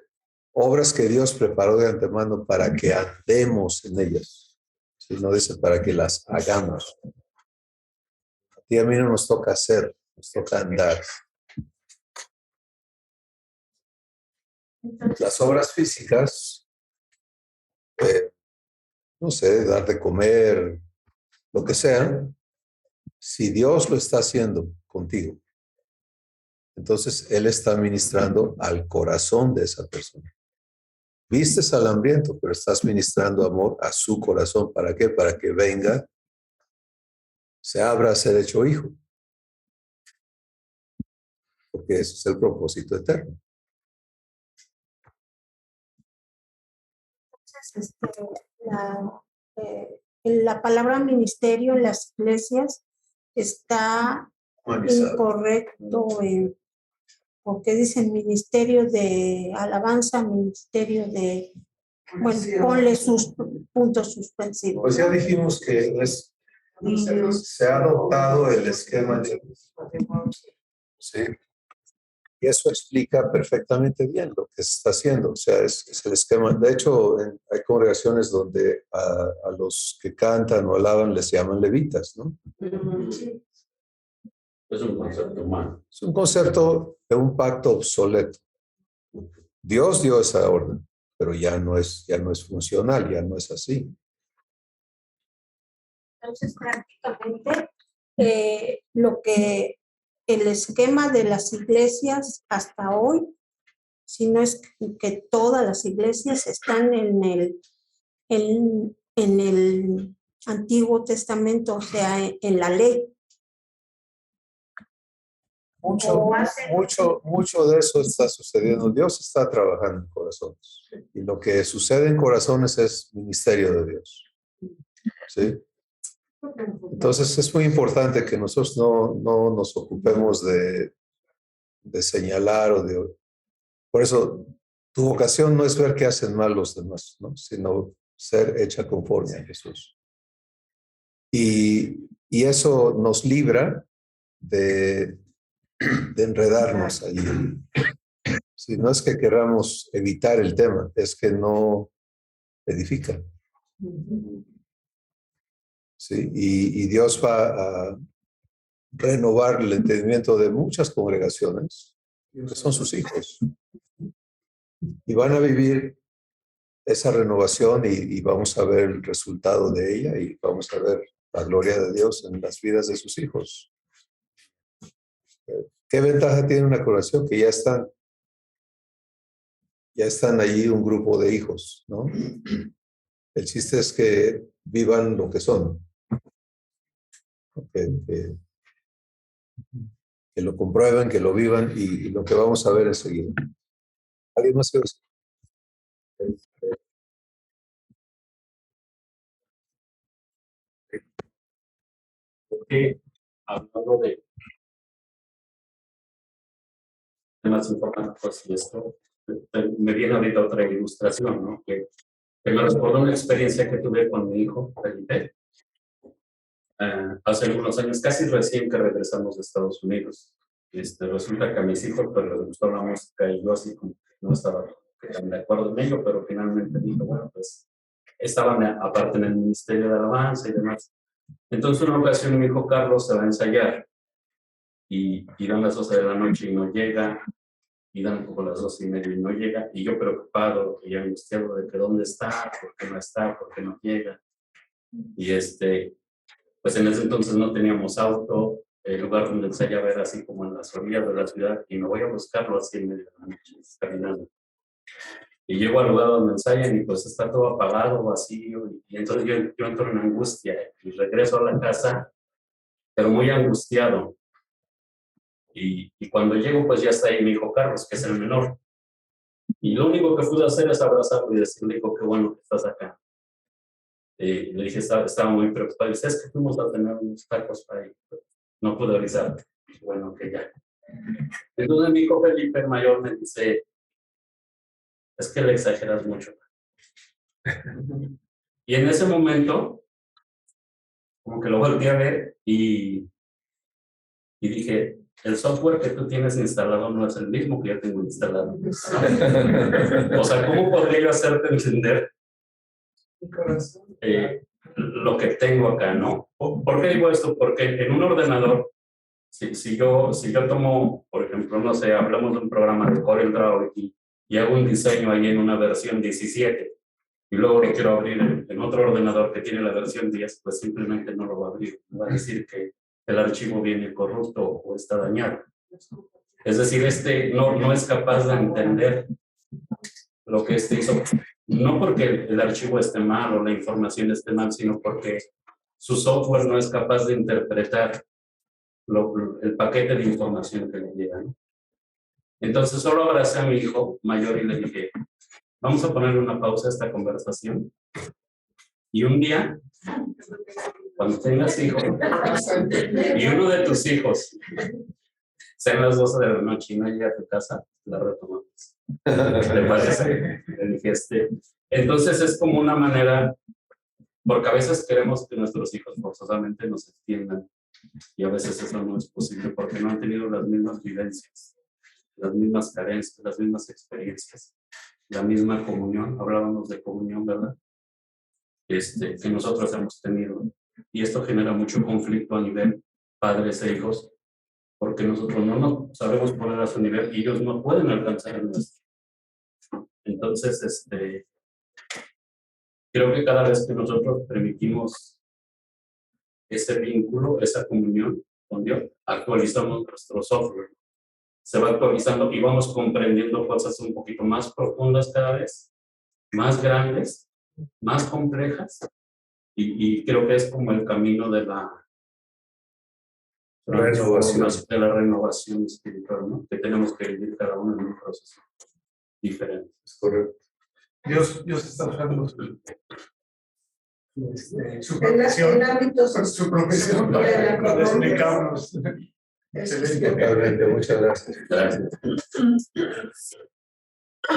A: obras que Dios preparó de antemano para que andemos en ellas. Si no dice para que las hagamos. A ti y a mí no nos toca hacer, nos toca andar. Las obras físicas, no sé, dar de comer, lo que sea, si Dios lo está haciendo contigo, entonces Él está ministrando al corazón de esa persona. Vistes al hambriento, pero estás ministrando amor a su corazón. ¿Para qué? Para que venga, se abra a ser hecho hijo. Porque ese es el propósito eterno.
F: Entonces, la palabra ministerio en las iglesias está
A: Humanizado.
F: incorrecto, porque dicen ministerio de alabanza, ministerio de, bueno, ponle sus puntos suspensivos.
A: Pues ya dijimos que se ha adoptado el esquema de... Sí. Y eso explica perfectamente bien lo que se está haciendo. O sea, es el esquema. De hecho, hay congregaciones donde a los que cantan o alaban les llaman levitas, ¿no?
D: Es un concepto humano.
A: Es un concepto de un pacto obsoleto. Dios dio esa orden, pero ya no es funcional, ya no es así.
F: Entonces, prácticamente, lo que el esquema de las iglesias hasta hoy, si no es que todas las iglesias están en el Antiguo Testamento, o sea, en la ley.
A: Mucho de eso está sucediendo. Dios está trabajando en corazones. Y lo que sucede en corazones es ministerio de Dios. ¿Sí? Entonces es muy importante que nosotros no nos ocupemos de señalar o de... Por eso tu vocación no es ver qué hacen mal los demás, ¿no? Sino ser hecha conforme a Jesús. Y eso nos libra de enredarnos allí. Si no es que queramos evitar el tema, es que no edifica. ¿Sí? Y Dios va a renovar el entendimiento de muchas congregaciones que son sus hijos. Y van a vivir esa renovación y vamos a ver el resultado de ella y vamos a ver la gloria de Dios en las vidas de sus hijos. ¿Qué ventaja tiene una congregación? Que ya están allí un grupo de hijos, ¿no? El chiste es que vivan lo que son. Que lo comprueben, que lo vivan y lo que vamos a ver enseguida. ¿Alguien más quiere decir?
D: Porque hablando de temas importantes, pues y esto, me viene ahorita otra ilustración, ¿no? Que me recordó una experiencia que tuve con mi hijo, Felipe, hace algunos años, casi recién que regresamos de Estados Unidos. Resulta que a mis hijos pues, les gustó la música y yo así como no estaba tan de acuerdo en ello, pero finalmente dije, bueno, pues estaban aparte en el Ministerio de Alabanza y demás. Entonces una ocasión mi hijo Carlos se va a ensayar y dan las 12 de la noche y no llega, y dan como las 12:30 y no llega, y yo preocupado y angustiado de que dónde está, por qué no llega. Y pues en ese entonces no teníamos auto, el lugar donde ensayaba era así como en las orillas de la ciudad, y me voy a buscarlo así en medio de la noche, caminando. Y llego al lugar donde ensayan y pues está todo apagado, vacío, y entonces yo entro en angustia y regreso a la casa, pero muy angustiado. Y cuando llego, pues ya está ahí mi hijo Carlos, que es el menor. Y lo único que pude hacer es abrazarlo y decirle, hijo, qué bueno que estás acá. Le dije, estaba muy preocupado. Dice, es que fuimos a tener unos tacos para ahí. No pude avisarte. Bueno, que ya. Entonces mi hijo Felipe, el mayor, me dice, es que le exageras mucho. Y en ese momento, como que lo volteé a ver y dije, el software que tú tienes instalado no es el mismo que yo tengo instalado. O sea, ¿cómo podría yo hacerte entender lo que tengo acá, no? ¿Por qué digo esto? Porque en un ordenador, si yo tomo, por ejemplo, no sé, hablamos de un programa de CorelDRAW y hago un diseño ahí en una versión 17 y luego lo quiero abrir en otro ordenador que tiene la versión 10, pues simplemente no lo va a abrir. Va a decir que el archivo viene corrupto o está dañado. Es decir, no es capaz de entender lo que hizo. No porque el archivo esté mal o la información esté mal, sino porque su software no es capaz de interpretar el paquete de información que le llega, ¿no? Entonces solo abracé a mi hijo mayor y le dije, vamos a ponerle una pausa a esta conversación. Y un día, cuando tengas hijos, y uno de tus hijos sean las 12 de la noche y no llegue a tu casa, la retomamos. ¿Te parece? Le dije, entonces es como una manera, porque a veces queremos que nuestros hijos forzosamente nos entiendan, y a veces eso no es posible porque no han tenido las mismas vivencias, las mismas carencias, las mismas experiencias, la misma comunión. Hablábamos de comunión, ¿verdad? Que nosotros hemos tenido. Y esto genera mucho conflicto a nivel padres e hijos, porque nosotros no sabemos poner a su nivel y ellos no pueden alcanzar el nuestro. Entonces, creo que cada vez que nosotros permitimos ese vínculo, esa comunión con Dios, actualizamos nuestro software. Se va actualizando y vamos comprendiendo cosas un poquito más profundas cada vez, más grandes, más complejas, y creo que es como el camino de la renovación espiritual, ¿no? Que tenemos que vivir cada uno en un proceso diferente.
E: Es correcto.
G: Dios está usando su
B: En
G: profesión,
B: ámbitos
G: su profesión para explicarnos. Excelente.
A: Totalmente, muchas gracias.
D: Gracias.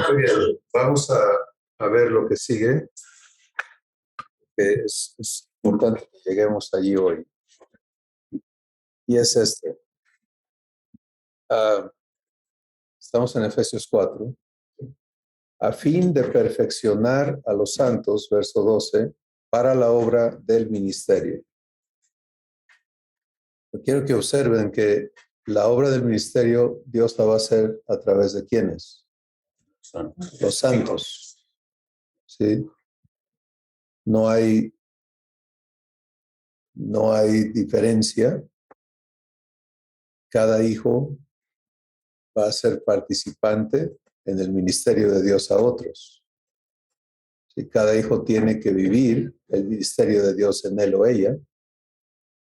A: Muy bien, vamos a ver lo que sigue, que es importante que lleguemos allí hoy. Y es estamos en Efesios 4. A fin de perfeccionar a los santos, verso 12, para la obra del ministerio. Quiero que observen que la obra del ministerio Dios la va a hacer a través de ¿quiénes? Los santos. ¿Sí? No hay diferencia. Cada hijo va a ser participante en el ministerio de Dios a otros. ¿Sí? Cada hijo tiene que vivir el ministerio de Dios en él o ella.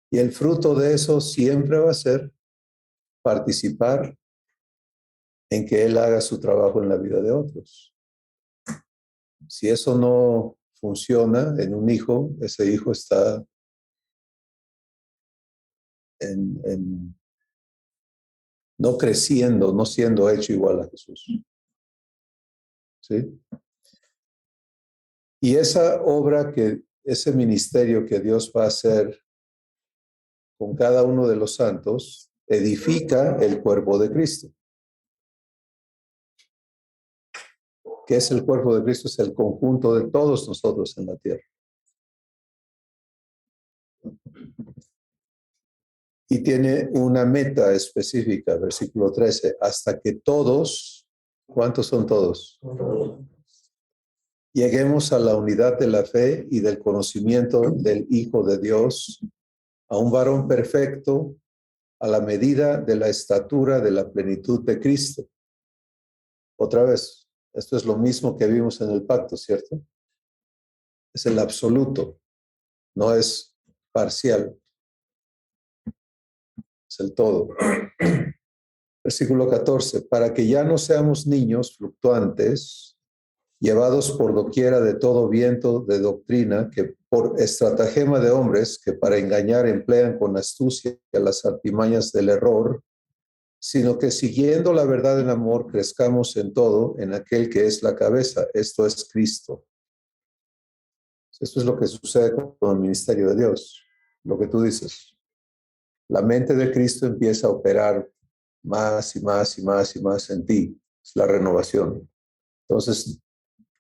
A: Y el fruto de eso siempre va a ser participar en que él haga su trabajo en la vida de otros. Si eso no funciona en un hijo, ese hijo está no creciendo, no siendo hecho igual a Jesús. ¿Sí? Y esa obra, ese ministerio que Dios va a hacer con cada uno de los santos, edifica el cuerpo de Cristo. ¿Qué es el cuerpo de Cristo? Es el conjunto de todos nosotros en la tierra. Y tiene una meta específica, versículo 13, hasta que todos, ¿cuántos son todos? Lleguemos a la unidad de la fe y del conocimiento del Hijo de Dios, a un varón perfecto a la medida de la estatura de la plenitud de Cristo. Otra vez, esto es lo mismo que vimos en el pacto, ¿cierto? Es el absoluto, no es parcial, es el todo. Versículo 14, para que ya no seamos niños fluctuantes, llevados por doquiera de todo viento de doctrina, que por estratagema de hombres que para engañar emplean con astucia las artimañas del error, sino que siguiendo la verdad en amor, crezcamos en todo en aquel que es la cabeza, esto es Cristo. Esto es lo que sucede con el ministerio de Dios, lo que tú dices. La mente de Cristo empieza a operar más y más y más y más en ti. Es la renovación. Entonces,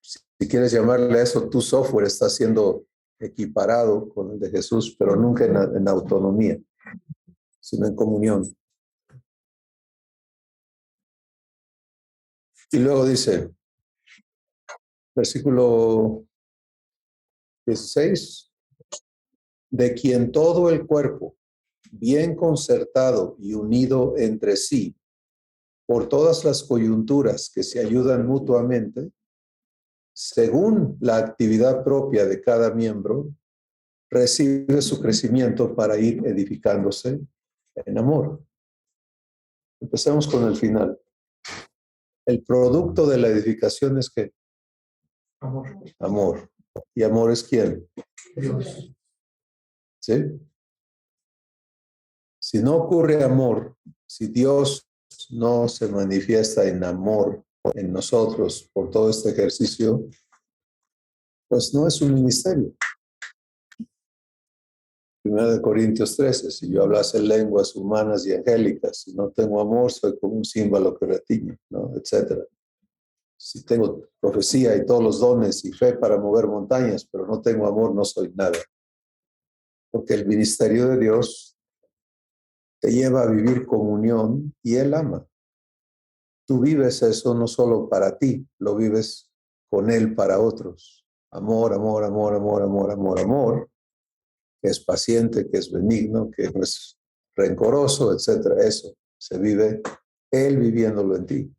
A: si quieres llamarle a eso, tu software está siendo equiparado con el de Jesús, pero nunca en autonomía, sino en comunión. Y luego dice, versículo 16, de quien todo el cuerpo, bien concertado y unido entre sí, por todas las coyunturas que se ayudan mutuamente, según la actividad propia de cada miembro, recibe su crecimiento para ir edificándose en amor. Empecemos con el final. El producto de la edificación es ¿qué?
G: Amor.
A: Amor. ¿Y amor es quién?
G: Dios.
A: ¿Sí? Si no ocurre amor, si Dios no se manifiesta en amor en nosotros por todo este ejercicio, pues no es un ministerio. 1 Corintios 13, si yo hablase lenguas humanas y angélicas, si no tengo amor, soy como un címbalo que retiñe, ¿no? Etcétera. Si tengo profecía y todos los dones y fe para mover montañas, pero no tengo amor, no soy nada. Porque el ministerio de Dios te lleva a vivir comunión y Él ama. Tú vives eso no solo para ti, lo vives con Él para otros. Amor, amor, amor, amor, amor, amor, amor, que es paciente, que es benigno, que no es rencoroso, etcétera. Eso se vive Él viviéndolo en ti.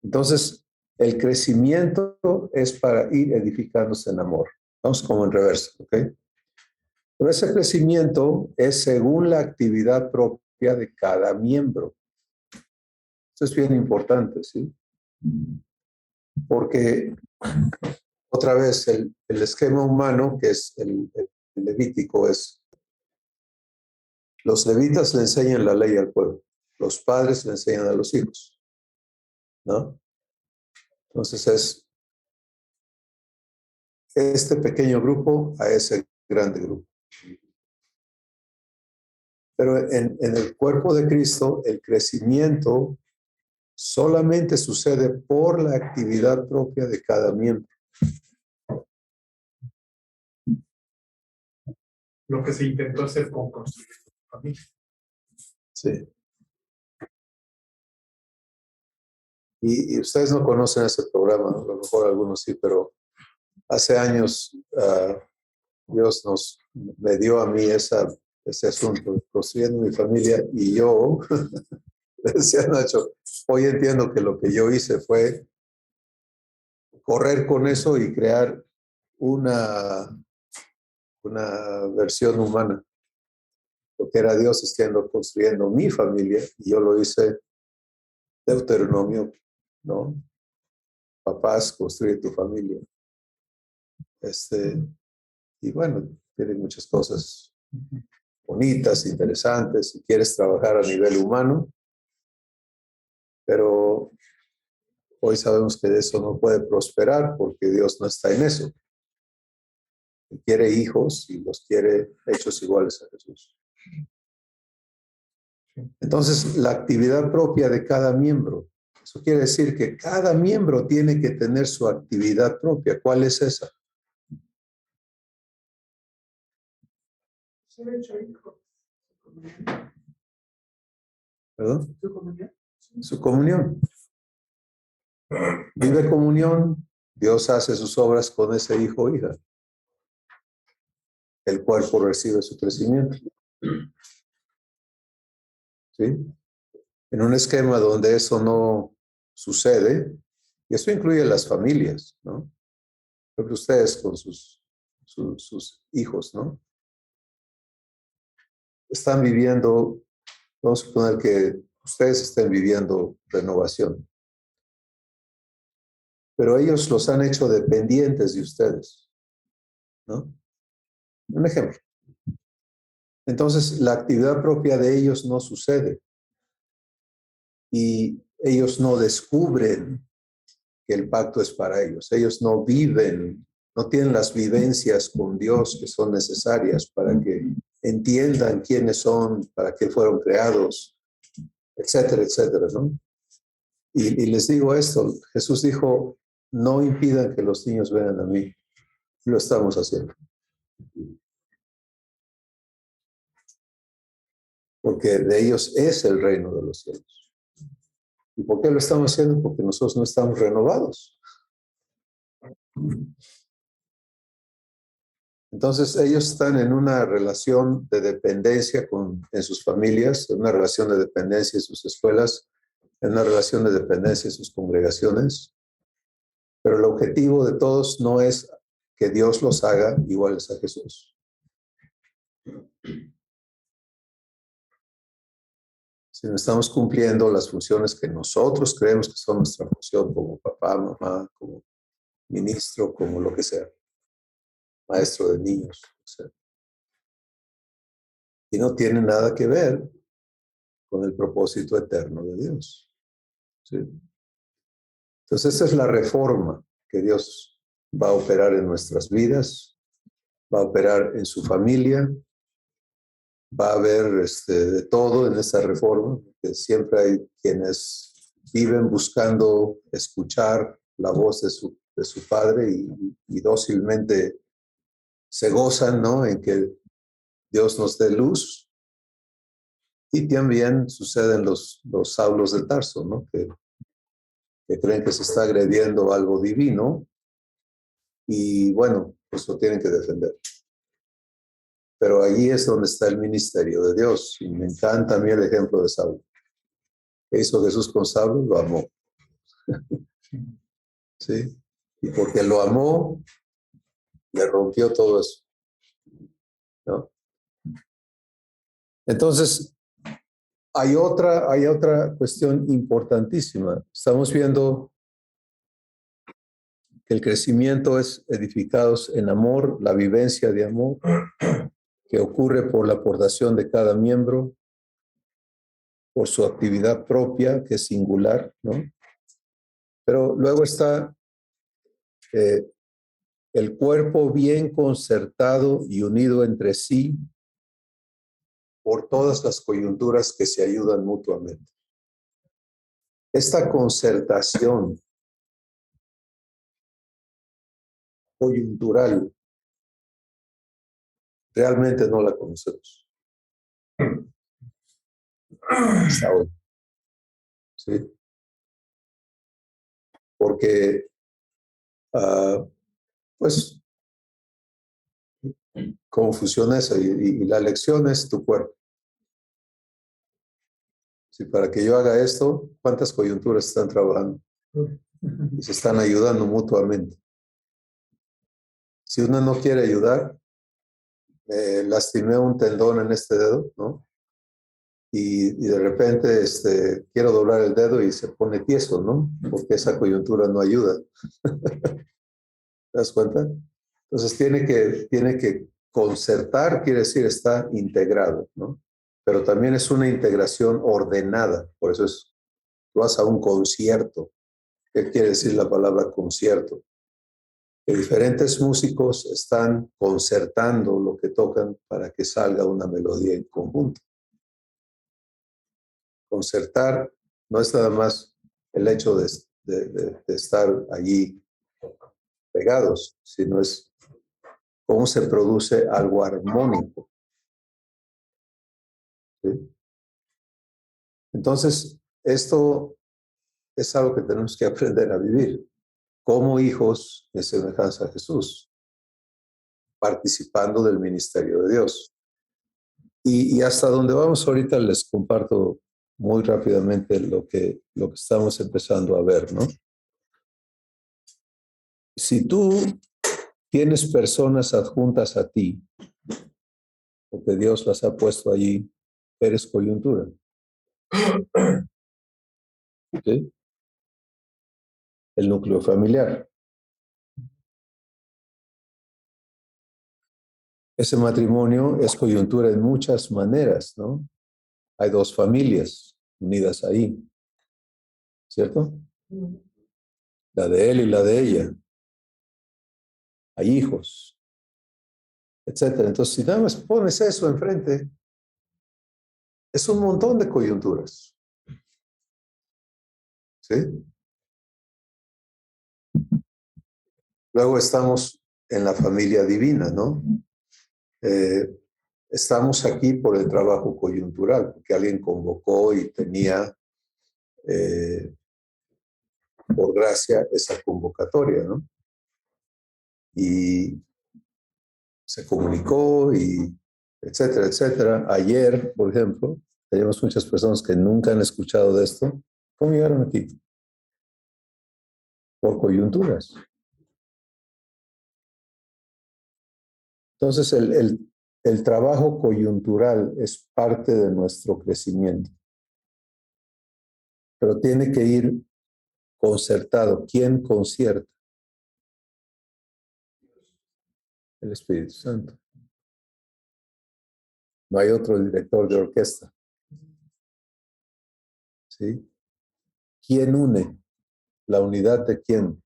A: Entonces, el crecimiento es para ir edificándose en amor. Vamos como en reverso, ¿ok? Pero ese crecimiento es según la actividad propia de cada miembro. Esto es bien importante, ¿sí? Porque, otra vez, el esquema humano, que es el levítico, es los levitas le enseñan la ley al pueblo, los padres le enseñan a los hijos, ¿no? Entonces es este pequeño grupo a ese grande grupo. Pero en el cuerpo de Cristo, el crecimiento solamente sucede por la actividad propia de cada miembro.
G: Lo que se intentó hacer con construir familia.
A: Sí. Y ustedes no conocen ese programa, a lo mejor algunos sí, pero hace años Dios me dio a mí ese asunto, construyendo mi familia, y yo le decía a Nacho, hoy entiendo que lo que yo hice fue correr con eso y crear una versión humana, porque era Dios estando construyendo mi familia, y yo lo hice Deuteronomio, ¿no? Papás, construye tu familia. Y bueno, tiene muchas cosas bonitas, interesantes, si quieres trabajar a nivel humano, pero hoy sabemos que eso no puede prosperar porque Dios no está en eso. Él quiere hijos y los quiere hechos iguales a Jesús. Entonces, la actividad propia de cada miembro, eso quiere decir que cada miembro tiene que tener su actividad propia. ¿Cuál es esa? ¿Perdón? Su comunión. Vive comunión, Dios hace sus obras con ese hijo o hija. El cuerpo recibe su crecimiento. ¿Sí? En un esquema donde eso no sucede, y eso incluye las familias, ¿no? Creo que ustedes con sus hijos, ¿no? Están viviendo, vamos a suponer que ustedes estén viviendo renovación, pero ellos los han hecho dependientes de ustedes, ¿no? Un ejemplo. Entonces, la actividad propia de ellos no sucede y ellos no descubren que el pacto es para ellos. Ellos no viven, no tienen las vivencias con Dios que son necesarias para que entiendan quiénes son, para qué fueron creados, etcétera, etcétera, ¿no? Y les digo esto, Jesús dijo, no impidan que los niños vengan a mí. Lo estamos haciendo. Porque de ellos es el reino de los cielos. ¿Y por qué lo estamos haciendo? Porque nosotros no estamos renovados. Entonces ellos están en una relación de dependencia en sus familias, en una relación de dependencia en sus escuelas, en una relación de dependencia en sus congregaciones. Pero el objetivo de todos no es que Dios los haga iguales a Jesús. Si no estamos cumpliendo las funciones que nosotros creemos que son nuestra función como papá, mamá, como ministro, como lo que sea, maestro de niños, o sea. Y no tiene nada que ver con el propósito eterno de Dios. ¿Sí? Entonces, esa es la reforma que Dios va a operar en nuestras vidas, va a operar en su familia, va a haber de todo en esa reforma, que siempre hay quienes viven buscando escuchar la voz de su Padre y dócilmente se gozan, ¿no?, en que Dios nos dé luz. Y también suceden los Saulos de Tarso, ¿no?, que creen que se está agrediendo algo divino y bueno, pues lo tienen que defender. Pero allí es donde está el ministerio de Dios. Y me encanta a mí el ejemplo de Saulo. ¿Qué hizo Jesús con Saulo? Lo amó. ¿Sí? Y porque lo amó, le rompió todo eso, ¿no? Entonces, hay otra cuestión importantísima. Estamos viendo que el crecimiento es edificados en amor, la vivencia de amor, que ocurre por la aportación de cada miembro, por su actividad propia, que es singular, ¿no? Pero luego está el cuerpo bien concertado y unido entre sí por todas las coyunturas que se ayudan mutuamente. Esta concertación coyuntural realmente no la conocemos. Hasta hoy. ¿Sí? Porque, pues, ¿cómo funciona eso? Y la lección es tu cuerpo. Si para que yo haga esto, ¿cuántas coyunturas están trabajando? Y se están ayudando mutuamente. Si uno no quiere ayudar, lastimé un tendón en este dedo, ¿no? Y de repente quiero doblar el dedo y se pone tieso, ¿no? Porque esa coyuntura no ayuda. ¿Te das cuenta? Entonces tiene que concertar, quiere decir está integrado, ¿no? Pero también es una integración ordenada, por eso tú vas a un concierto. ¿Qué quiere decir la palabra concierto? Que diferentes músicos están concertando lo que tocan para que salga una melodía en conjunto. Concertar no es nada más el hecho de estar allí pegados, sino es cómo se produce algo armónico. ¿Sí? Entonces, esto es algo que tenemos que aprender a vivir como hijos de semejanza a Jesús, participando del ministerio de Dios. Y hasta donde vamos ahorita les comparto muy rápidamente lo que estamos empezando a ver, ¿no? Si tú tienes personas adjuntas a ti, porque Dios las ha puesto allí, eres coyuntura. ¿Sí? El núcleo familiar. Ese matrimonio es coyuntura en muchas maneras, ¿no? Hay dos familias unidas ahí, ¿cierto? La de él y la de ella. Hay hijos, etcétera. Entonces, si nada más pones eso enfrente, es un montón de coyunturas. ¿Sí? Luego estamos en la familia divina, ¿no? Estamos aquí por el trabajo coyuntural, porque alguien convocó y tenía, por gracia, esa convocatoria, ¿no? Y se comunicó y etcétera, etcétera. Ayer, por ejemplo, tenemos muchas personas que nunca han escuchado de esto. ¿Cómo llegaron aquí? Por coyunturas. Entonces, el trabajo coyuntural es parte de nuestro crecimiento, pero tiene que ir concertado. ¿Quién concierta? El Espíritu Santo. No hay otro director de orquesta. ¿Sí? ¿Quién une? ¿La unidad de quién?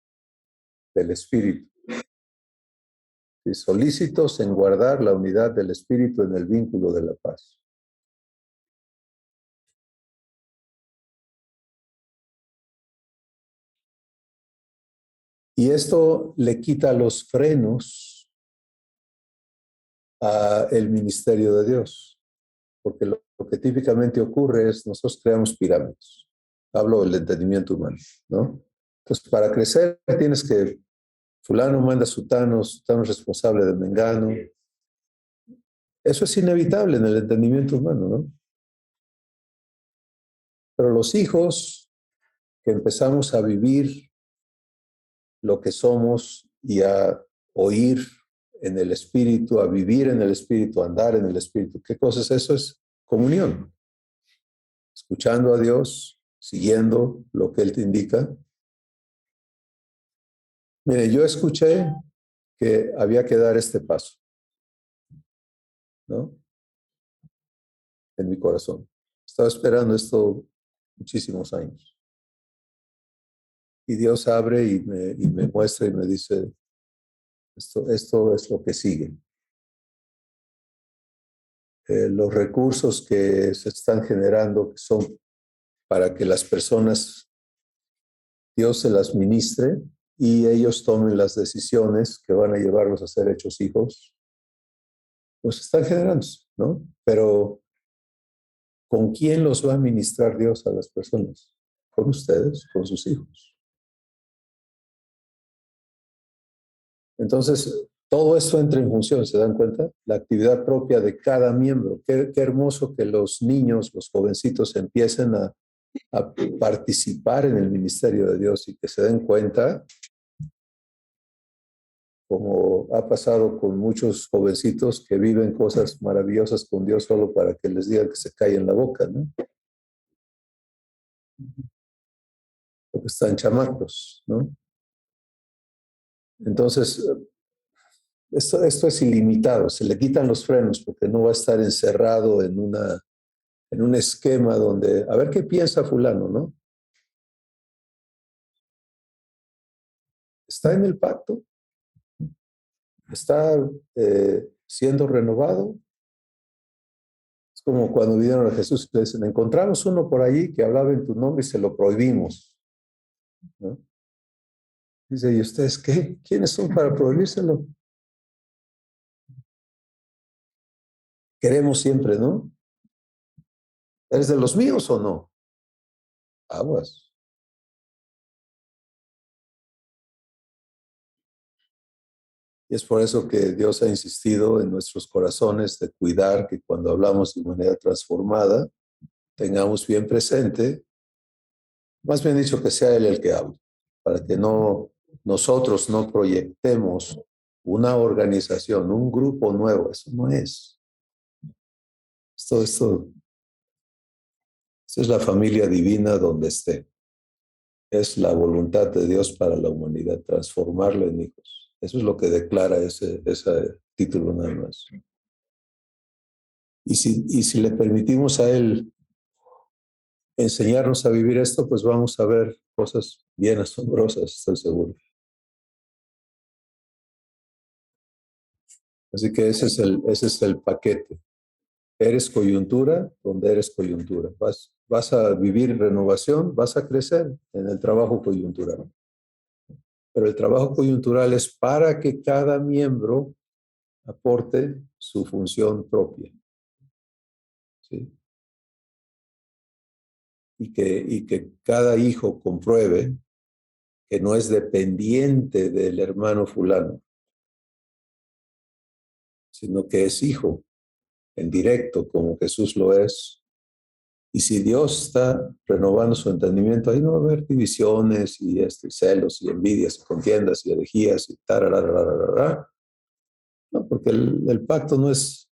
A: Del Espíritu. ¿Sí? Solícitos en guardar la unidad del Espíritu en el vínculo de la paz. Y esto le quita los frenos al ministerio de Dios, porque lo que típicamente ocurre es nosotros creamos pirámides. Hablo del entendimiento humano, ¿no? Entonces, para crecer tienes que, fulano manda a sutano, sutano es responsable de mengano. Eso es inevitable en el entendimiento humano, ¿no? Pero los hijos que empezamos a vivir lo que somos y a oír en el Espíritu, a vivir en el Espíritu, a andar en el Espíritu. ¿Qué cosa es eso? Es comunión. Escuchando a Dios, siguiendo lo que Él te indica. Mire, yo escuché que había que dar este paso, ¿no? En mi corazón. Estaba esperando esto muchísimos años. Y Dios abre y me muestra y me dice, esto es lo que sigue. Los recursos que se están generando, que son para que las personas, Dios se las ministre y ellos tomen las decisiones que van a llevarlos a ser hechos hijos, pues están generando, ¿no? Pero ¿con quién los va a ministrar Dios a las personas? Con ustedes, con sus hijos. Entonces, todo esto entra en función, ¿se dan cuenta? La actividad propia de cada miembro. Qué hermoso que los niños, los jovencitos empiecen a participar en el ministerio de Dios y que se den cuenta, como ha pasado con muchos jovencitos que viven cosas maravillosas con Dios solo para que les digan que se callen la boca, ¿no? Porque están chamacos, ¿no? Entonces, esto es ilimitado, se le quitan los frenos porque no va a estar encerrado en un esquema donde, a ver qué piensa fulano, ¿no? Está en el pacto, está siendo renovado. Es como cuando vinieron a Jesús y le dicen, encontramos uno por ahí que hablaba en tu nombre y se lo prohibimos, ¿no? Dice, ¿y ustedes qué? ¿Quiénes son para prohibírselo? Queremos siempre, ¿no? ¿Eres de los míos o no? Aguas. Y es por eso que Dios ha insistido en nuestros corazones de cuidar que cuando hablamos de humanidad transformada, tengamos bien presente, más bien dicho, que sea Él el que hable, para que nosotros no proyectemos una organización, un grupo nuevo. Eso no es. Esta es la familia divina donde esté. Es la voluntad de Dios para la humanidad, transformarla en hijos. Eso es lo que declara ese título nada más. Y si le permitimos a Él enseñarnos a vivir esto, pues vamos a ver cosas bien asombrosas, estoy seguro. Así que ese es el paquete. Eres coyuntura donde eres coyuntura. Vas a vivir renovación, vas a crecer en el trabajo coyuntural. Pero el trabajo coyuntural es para que cada miembro aporte su función propia. ¿Sí? Y que cada hijo compruebe que no es dependiente del hermano fulano, sino que es hijo en directo, como Jesús lo es. Y si Dios está renovando su entendimiento, ahí no va a haber divisiones y celos y envidias y contiendas y herejías y tarararararara. No, porque el pacto no es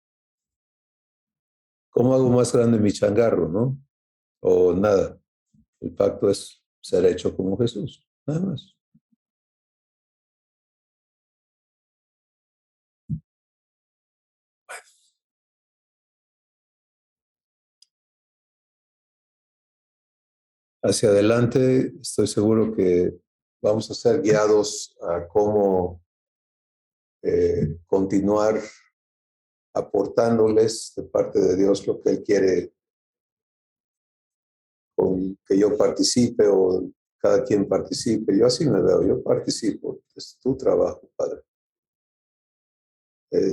A: cómo hago más grande mi changarro, ¿no? O nada. El pacto es ser hecho como Jesús, nada más. Hacia adelante, estoy seguro que vamos a ser guiados a cómo continuar aportándoles de parte de Dios lo que Él quiere con que yo participe o cada quien participe. Yo así me veo, yo participo. Es tu trabajo, Padre.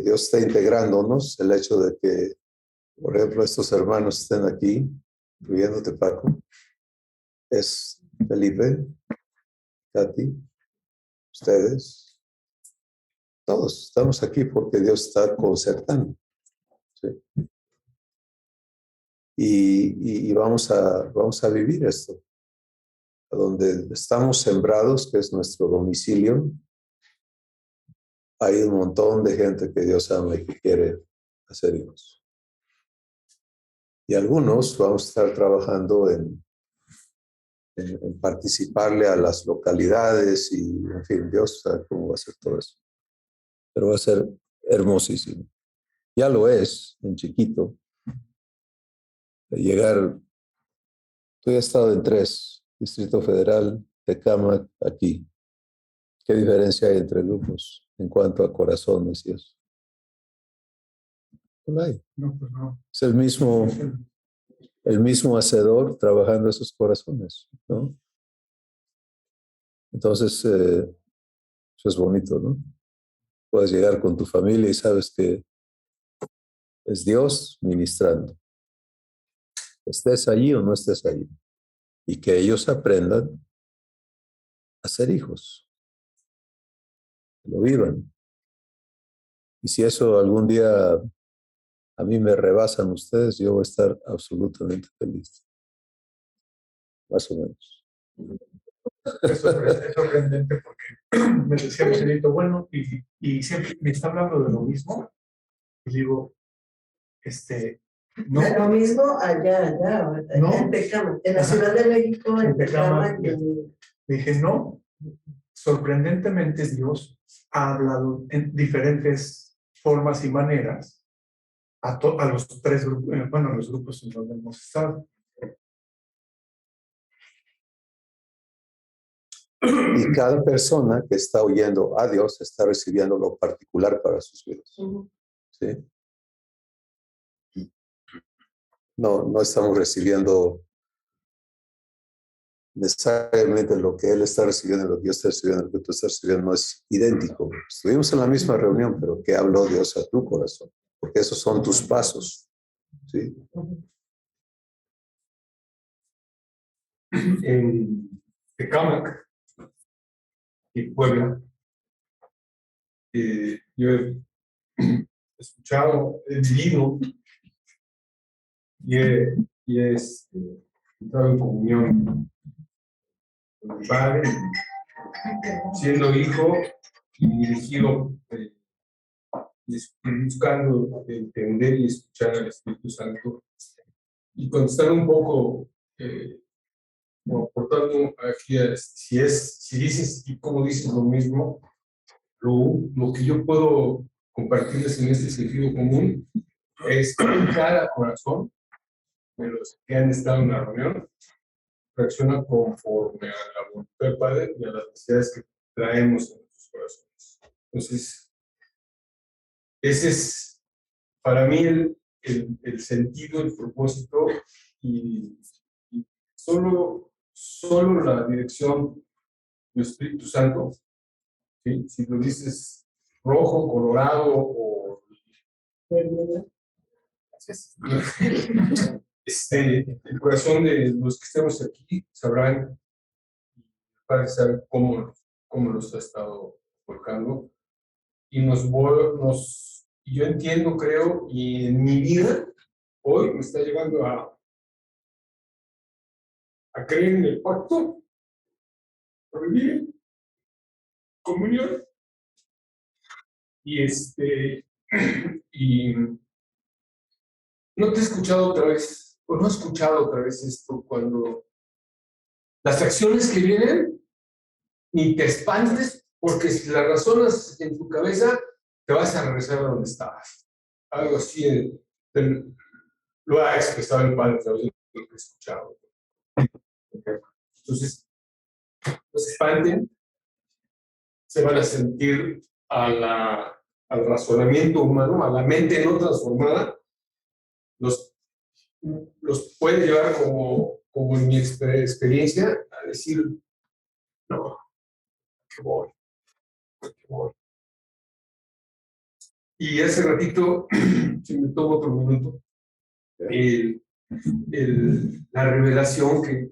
A: Dios está integrándonos, el hecho de que, por ejemplo, estos hermanos estén aquí, incluyéndote, Paco, es Felipe, Katy, ustedes, todos estamos aquí porque Dios está concertando. ¿Sí? Y vamos a vivir esto. A donde estamos sembrados, que es nuestro domicilio, hay un montón de gente que Dios ama y que quiere hacer hijos. Y algunos vamos a estar trabajando en participarle a las localidades y, en fin, Dios sabe cómo va a ser todo eso. Pero va a ser hermosísimo. Ya lo es, en chiquito. Llegar, tú ya has estado en 3, Distrito Federal, Tecámac, aquí. ¿Qué diferencia hay entre grupos en cuanto a corazones y eso? No hay.
G: No, pues no.
A: Es el mismo hacedor trabajando esos corazones, ¿no? Entonces, eso es bonito, ¿no? Puedes llegar con tu familia y sabes que es Dios ministrando. Estés allí o no estés allí. Y que ellos aprendan a ser hijos. Que lo vivan. Y si eso algún día a mí me rebasan ustedes, yo voy a estar absolutamente feliz. Más o menos.
G: Es sorprendente porque me decía Michelito, bueno, y siempre me está hablando de lo mismo. Y digo, no.
B: De lo mismo allá,
G: No.
B: en Tecámac, en la
G: Ajá.
B: Ciudad de México, en
G: En Tecámac,
B: Tecámac.
G: Dije, no, sorprendentemente Dios ha hablado en diferentes formas y maneras a los 3 grupos, bueno, a los grupos en donde hemos estado.
A: Y cada persona que está oyendo a Dios está recibiendo lo particular para sus vidas. ¿Sí? No estamos recibiendo necesariamente lo que Él está recibiendo, lo que yo estoy recibiendo, lo que tú estás recibiendo no es idéntico. Estuvimos en la misma reunión, pero ¿qué habló Dios a tu corazón? Porque esos son tus pasos. ¿Sí?
C: En Tecámac y Puebla yo he escuchado, he vivido y he entrado en comunión con mi padre, siendo hijo y dirigido y buscando entender y escuchar al Espíritu Santo y contestar un poco, bueno, aportando aquí, si dices y como dices lo mismo, lo que yo puedo compartirles en este sentido común es que cada corazón de los que han estado en la reunión reacciona conforme a la voluntad del Padre y a las necesidades que traemos en nuestros corazones. Entonces, ese es para mí el sentido, el propósito y solo la dirección del Espíritu Santo, ¿sí? Si lo dices rojo, colorado o el corazón de los que estemos aquí sabrán, para saber cómo los ha estado volcando. Y yo entiendo, creo, y en mi vida, hoy me está llevando a creer en el pacto, a vivir comunión. Y y no te he escuchado otra vez, o no he escuchado otra vez esto, cuando las acciones que vienen, ni te espantes, porque si las razonas en tu cabeza, te vas a regresar a donde estabas. Algo así, lo ha expresado el Padre a través de lo que he escuchado. Entonces, no se espanten, se van a sentir al razonamiento humano, a la mente no transformada, los puede llevar como en mi experiencia a decir, no, que voy. Y hace ratito, si me tomo otro minuto, la revelación que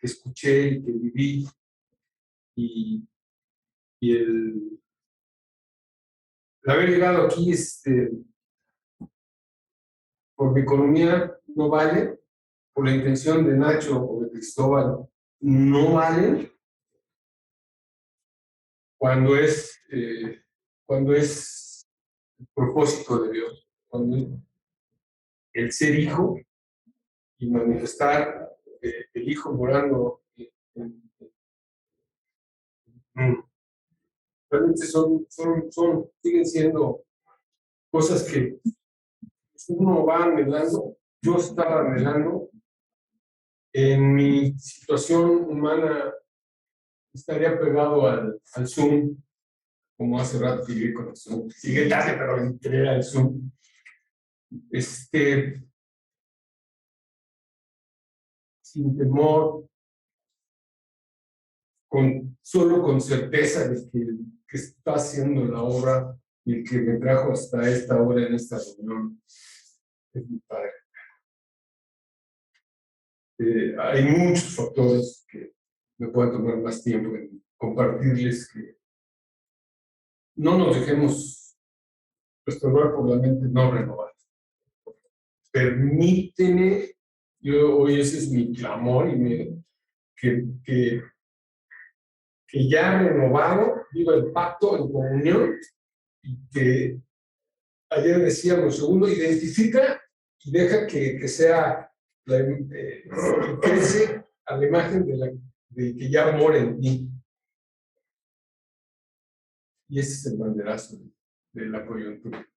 C: escuché y que viví y el haber llegado aquí por mi economía no vale, por la intención de Nacho o de Cristóbal no vale, cuando es el propósito de Dios, cuando el ser hijo y manifestar el hijo morando realmente siguen siendo cosas que uno va anhelando. Yo estaba anhelando en mi situación humana, estaría pegado al Zoom, como hace rato que llegué con el Zoom. Sigue tarde, pero entré al Zoom. Sin temor, solo con certeza de que está haciendo la obra y el que me trajo hasta esta hora en esta reunión es mi Padre. Hay muchos factores que me pueden tomar más tiempo en compartirles, que no nos dejemos restaurar por la mente no renovada. Permíteme, hoy ese es mi clamor, y que ya renovado, viva el pacto en comunión, y que ayer decíamos, segundo, identifica y deja que sea, que crece a la imagen de que ya mora en ti. Y ese es el banderazo de la coyuntura.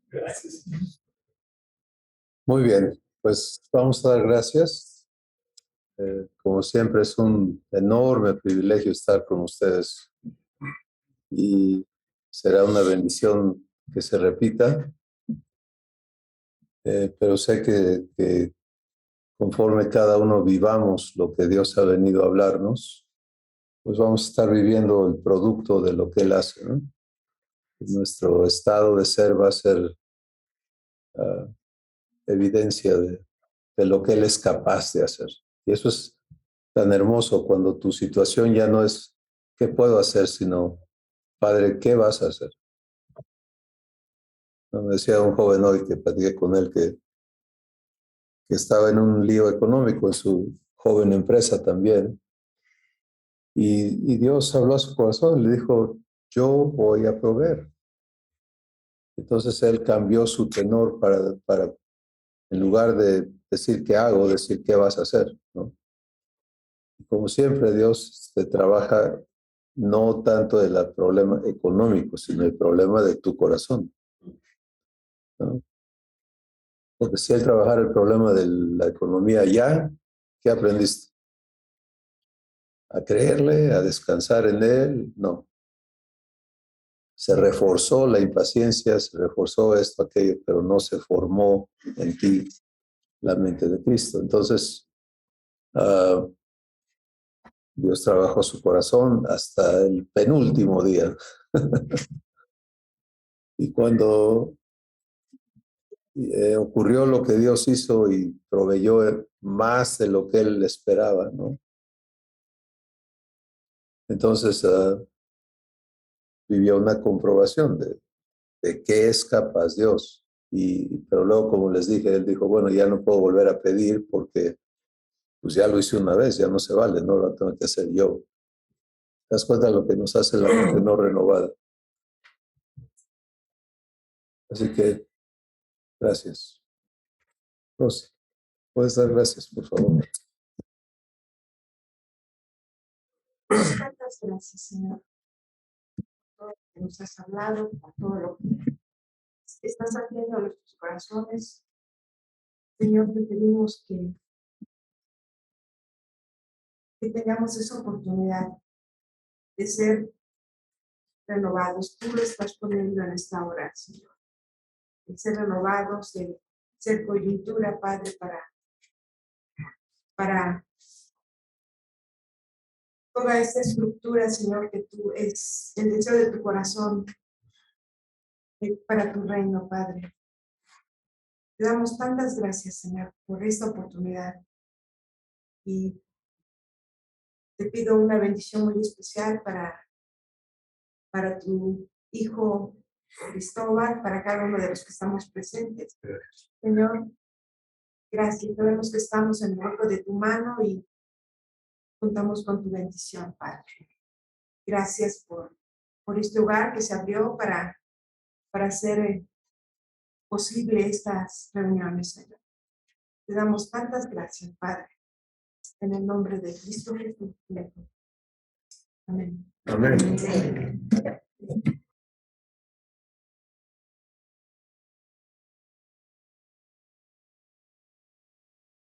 C: Gracias.
A: Muy bien, pues vamos a dar gracias. Como siempre, es un enorme privilegio estar con ustedes y será una bendición que se repita, pero sé que conforme cada uno vivamos lo que Dios ha venido a hablarnos, pues vamos a estar viviendo el producto de lo que Él hace, ¿no? Nuestro estado de ser va a ser evidencia de lo que Él es capaz de hacer. Y eso es tan hermoso cuando tu situación ya no es qué puedo hacer, sino Padre, ¿qué vas a hacer? No, me decía un joven hoy que platiqué con él que estaba en un lío económico en su joven empresa también. Y Dios habló a su corazón y le dijo, yo voy a proveer. Entonces él cambió su tenor para en lugar de decir qué hago, decir qué vas a hacer, ¿no? Y como siempre, Dios te trabaja no tanto del problema económico, sino el problema de tu corazón, ¿no? Porque si él trabajara el problema de la economía ya, ¿qué aprendiste? ¿A creerle? ¿A descansar en él? No. Se reforzó la impaciencia, se reforzó esto, aquello, pero no se formó en ti la mente de Cristo. Entonces, Dios trabajó su corazón hasta el penúltimo día. Y cuando ocurrió lo que Dios hizo y proveyó más de lo que él esperaba, ¿no? Entonces vivió una comprobación de qué es capaz Dios. Pero luego, como les dije, él dijo, bueno, ya no puedo volver a pedir porque pues ya lo hice una vez, ya no se vale, no lo tengo que hacer yo. ¿Te das cuenta de lo que nos hace la mente no renovada? Así que, gracias. Rosy, puedes dar gracias, por favor.
F: Tantas gracias, Señor, por todo lo que nos has hablado, por todo lo que estás haciendo en nuestros corazones. Señor, te pedimos que tengamos esa oportunidad de ser renovados. Tú lo estás poniendo en esta hora, Señor. De ser renovados, de ser coyuntura, Padre, para toda esta estructura, Señor, que tú es el deseo de tu corazón para tu reino, Padre. Te damos tantas gracias, Señor, por esta oportunidad. Y te pido una bendición muy especial para tu hijo Cristóbal, para cada uno de los que estamos presentes. Señor, gracias. Sabemos que estamos en el hueco de tu mano y contamos con tu bendición, Padre. Gracias por este hogar que se abrió para hacer posible estas reuniones, Señor. Te damos tantas gracias, Padre. En el nombre de Cristo Jesús. Amén.
E: Amén.